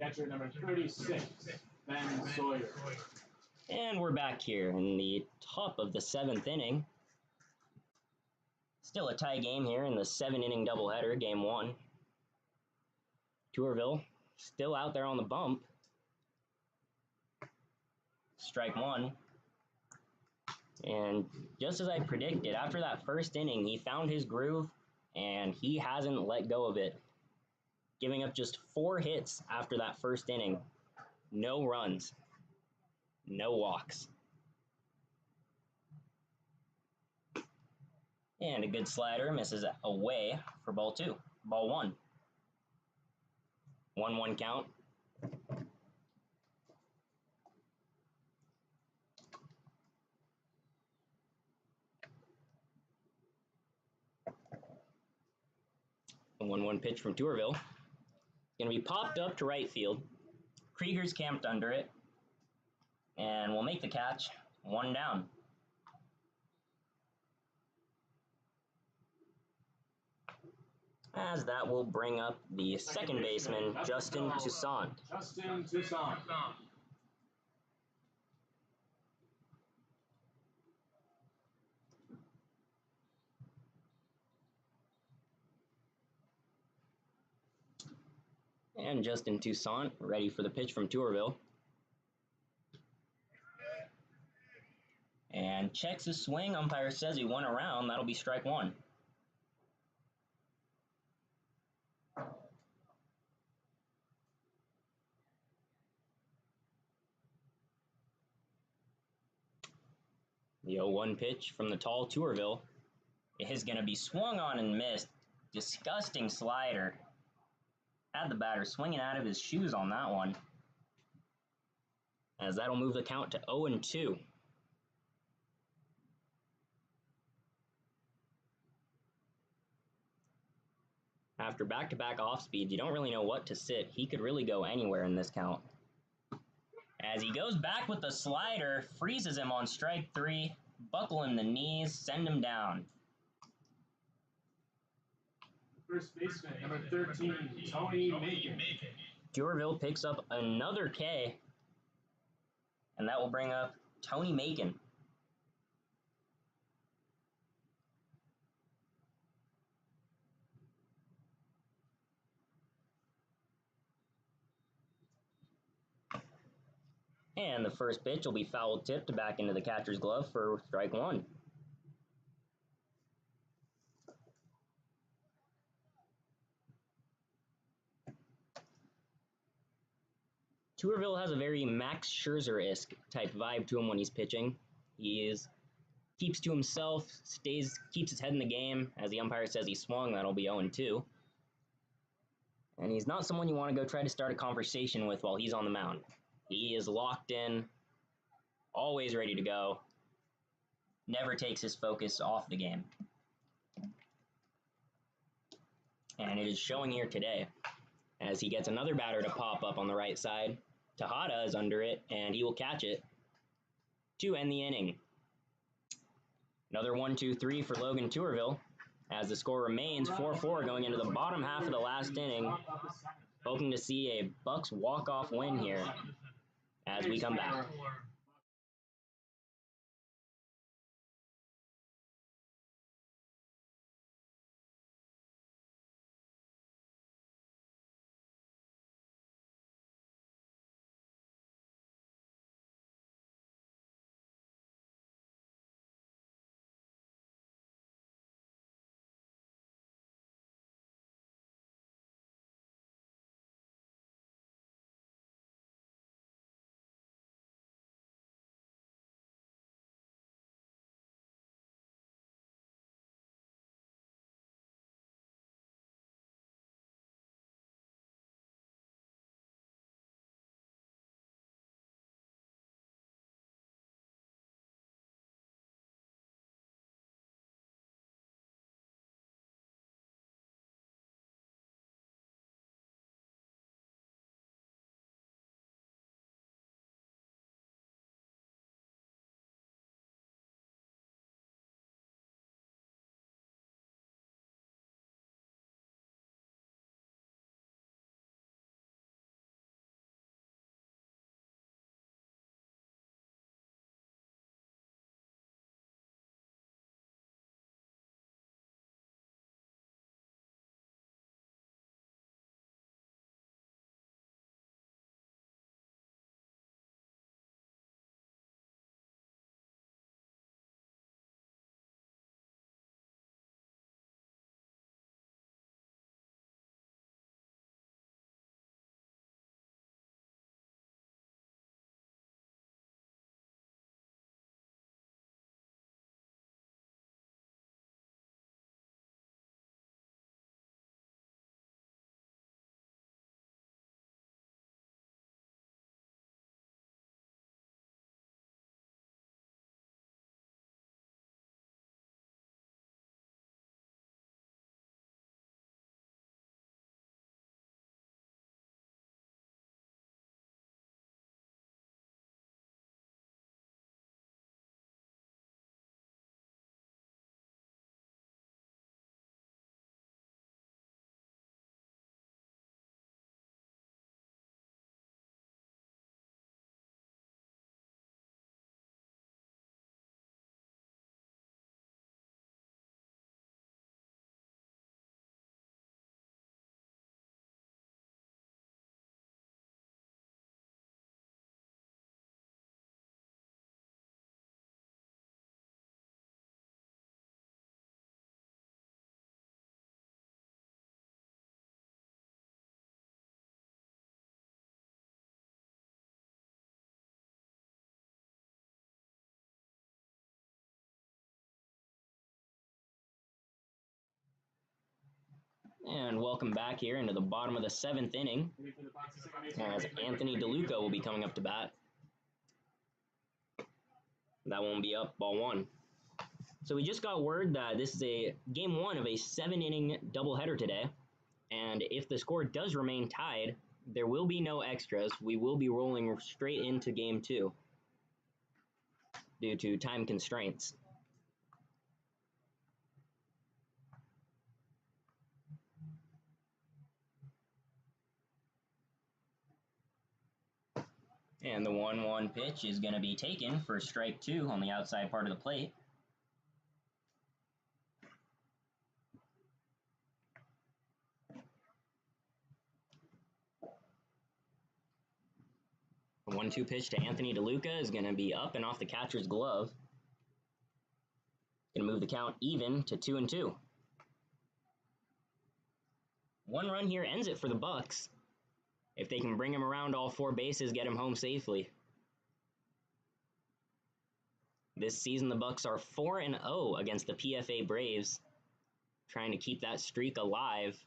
Catcher number 36, Ben Sawyer.
And we're back here in the top of the 7th inning. Still a tie game here in the 7-inning doubleheader, game 1. Tourville still out there on the bump. Strike 1. And just as I predicted, after that first inning, he found his groove, and he hasn't let go of it. Giving up just 4 hits after that first inning. No runs. No walks. And a good slider misses away for ball 2. Ball 1. 1-1 count. The 1-1 pitch from Tourville. Going to be popped up to right field. Krieger's camped under it. And we'll make the catch. 1 down. As that will bring up the second baseman, Justin Toussaint.
Justin Toussaint.
And Justin Toussaint ready for the pitch from Tourville. And checks his swing. Umpire says he went around. That'll be strike 1. The 0-1 pitch from the tall Tourville is going to be swung on and missed. Disgusting slider. Had the batter swinging out of his shoes on that one. As that'll move the count to 0-2. After back-to-back off-speeds, you don't really know what to sit. He could really go anywhere in this count. As he goes back with the slider, freezes him on strike 3, buckle him the knees, send him down.
First baseman, number 13, Tony Macon.
Tourville picks up another K, and that will bring up Tony Macon. And the first pitch will be foul tipped back into the catcher's glove for strike 1. Tourville has a very Max Scherzer-esque type vibe to him when he's pitching. Keeps to himself, keeps his head in the game. As the umpire says he swung, that'll be 0-2. And he's not someone you want to go try to start a conversation with while he's on the mound. He is locked in, always ready to go, never takes his focus off the game. And it is showing here today as he gets another batter to pop up on the right side. Tejada is under it, and he will catch it to end the inning. Another 1-2-3 for Logan Tourville as the score remains 4-4 going into the bottom half of the last inning. Hoping to see a Bucs walk-off win here as we come back. And welcome back here into the bottom of the 7th inning, as Anthony DeLuca will be coming up to bat. That won't be up, ball 1. So we just got word that this is a game 1 of a 7-inning doubleheader today. And if the score does remain tied, there will be no extras. We will be rolling straight into game 2 due to time constraints. And the 1-1 pitch is going to be taken for strike 2 on the outside part of the plate. The 1-2 pitch to Anthony DeLuca is going to be up and off the catcher's glove. Going to move the count even to 2-2. 1 run here ends it for the Bucs. If they can bring him around all 4 bases, get him home safely. This season, the Bucs are 4-0 against the PFA Braves, trying to keep that streak alive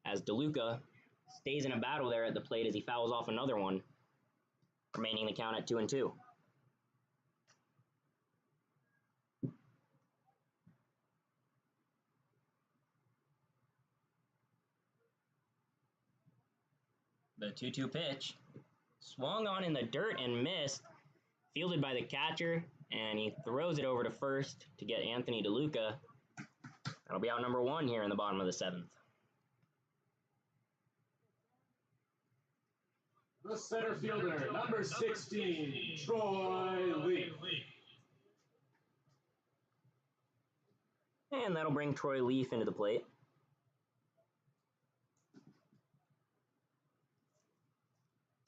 as DeLuca stays in a battle there at the plate as he fouls off another one, remaining the count at 2-2. The 2-2 pitch swung on in the dirt and missed, fielded by the catcher, and he throws it over to first to get Anthony DeLuca. That'll be out number 1 here in the bottom of the 7th.
The center fielder, number 16, Choi Leaf.
And that'll bring Troy Leaf into the plate.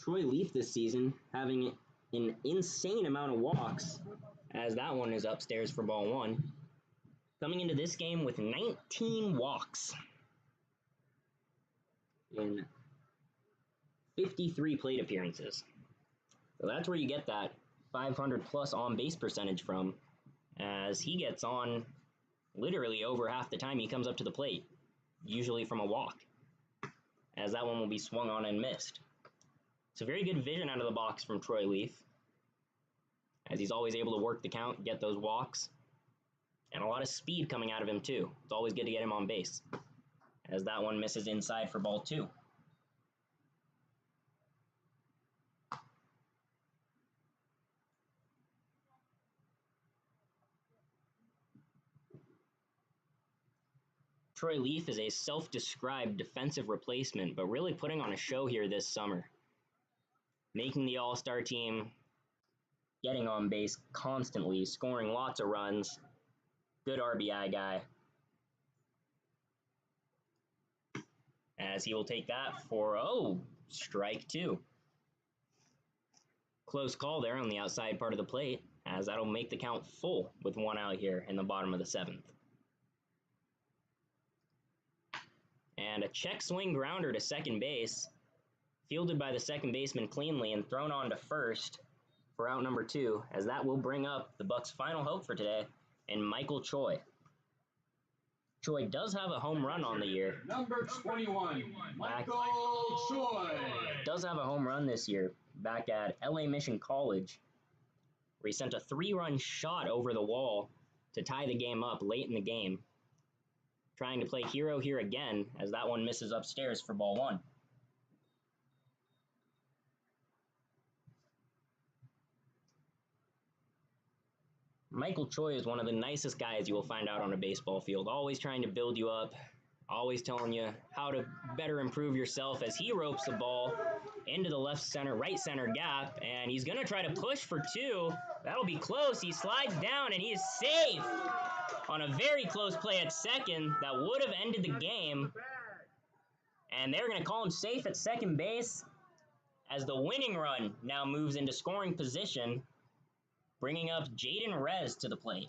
Troy Leaf this season having an insane amount of walks, as that one is upstairs for ball 1. Coming into this game with 19 walks in 53 plate appearances. So that's where you get that 500 plus on base percentage from, as he gets on literally over half the time he comes up to the plate, usually from a walk, as that one will be swung on and missed. So very good vision out of the box from Troy Leaf, as he's always able to work the count, get those walks, and a lot of speed coming out of him too. It's always good to get him on base, as that one misses inside for ball 2. Troy Leaf is a self-described defensive replacement, but really putting on a show here this summer. Making the All-Star team, getting on base constantly, scoring lots of runs, good RBI guy. As he will take that for, strike 2. Close call there on the outside part of the plate, as that'll make the count full with 1 out here in the bottom of the 7th. And a check swing grounder to second base, fielded by the second baseman cleanly and thrown on to first for out number 2, as that will bring up the Bucs' final hope for today in Michael Choi. Choi does have a home run on the year.
Number 21, Michael Choi.
Does have a home run this year back at LA Mission College, where he sent a 3-run shot over the wall to tie the game up late in the game. Trying to play hero here again, as that one misses upstairs for ball 1. Michael Choi is one of the nicest guys you will find out on a baseball field, always trying to build you up, always telling you how to better improve yourself, as he ropes the ball into the right center gap, and he's going to try to push for 2. That'll be close. He slides down, and he is safe on a very close play at second that would have ended the game. And they're going to call him safe at second base, as the winning run now moves into scoring position, bringing up Jaden Rez to the plate.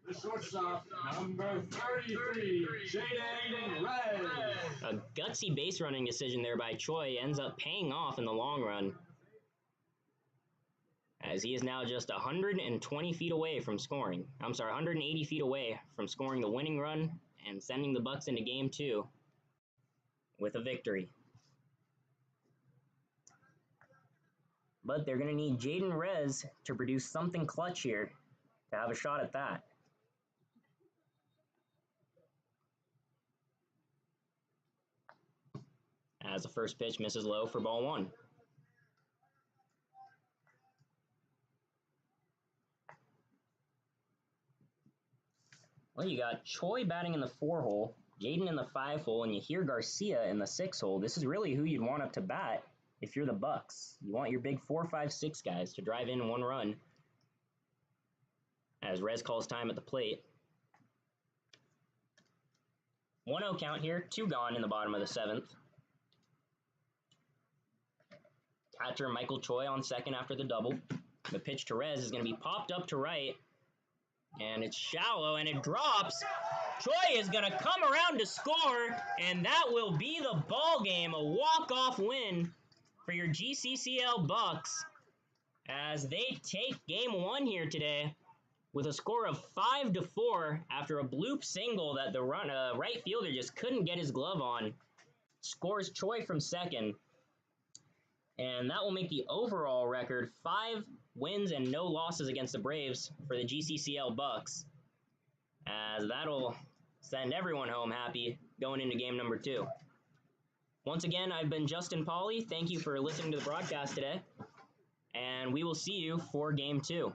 The shortstop, number 33, Jaden Rez.
A gutsy base running decision there by Choi ends up paying off in the long run, as he is now just 120 feet away from scoring. 180 feet away from scoring the winning run and sending the Bucs into game 2 with a victory. But they're going to need Jaden Rez to produce something clutch here to have a shot at that. As the first pitch misses low for ball one. Well, you got Choi batting in the 4-hole, Jaden in the 5-hole, and you hear Garcia in the 6-hole. This is really who you'd want up to bat if you're the Bucs. You want your big 4, 5, 6 guys to drive in 1 run. As Rez calls time at the plate. 1-0 count here, 2 gone in the bottom of the 7th. Catcher Michael Choi on second after the double. The pitch to Rez is going to be popped up to right. And it's shallow, and it drops. Choi is going to come around to score, and that will be the ball game. A walk-off win for your GCCL Bucs as they take game 1 here today with a score of 5-4 after a bloop single that the right fielder just couldn't get his glove on. Scores Choi from second. And that will make the overall record 5 wins and no losses against the Braves for the GCCL Bucs, as that'll send everyone home happy going into game number 2. Once again, I've been Justin Pauly. Thank you for listening to the broadcast today, and we will see you for game 2.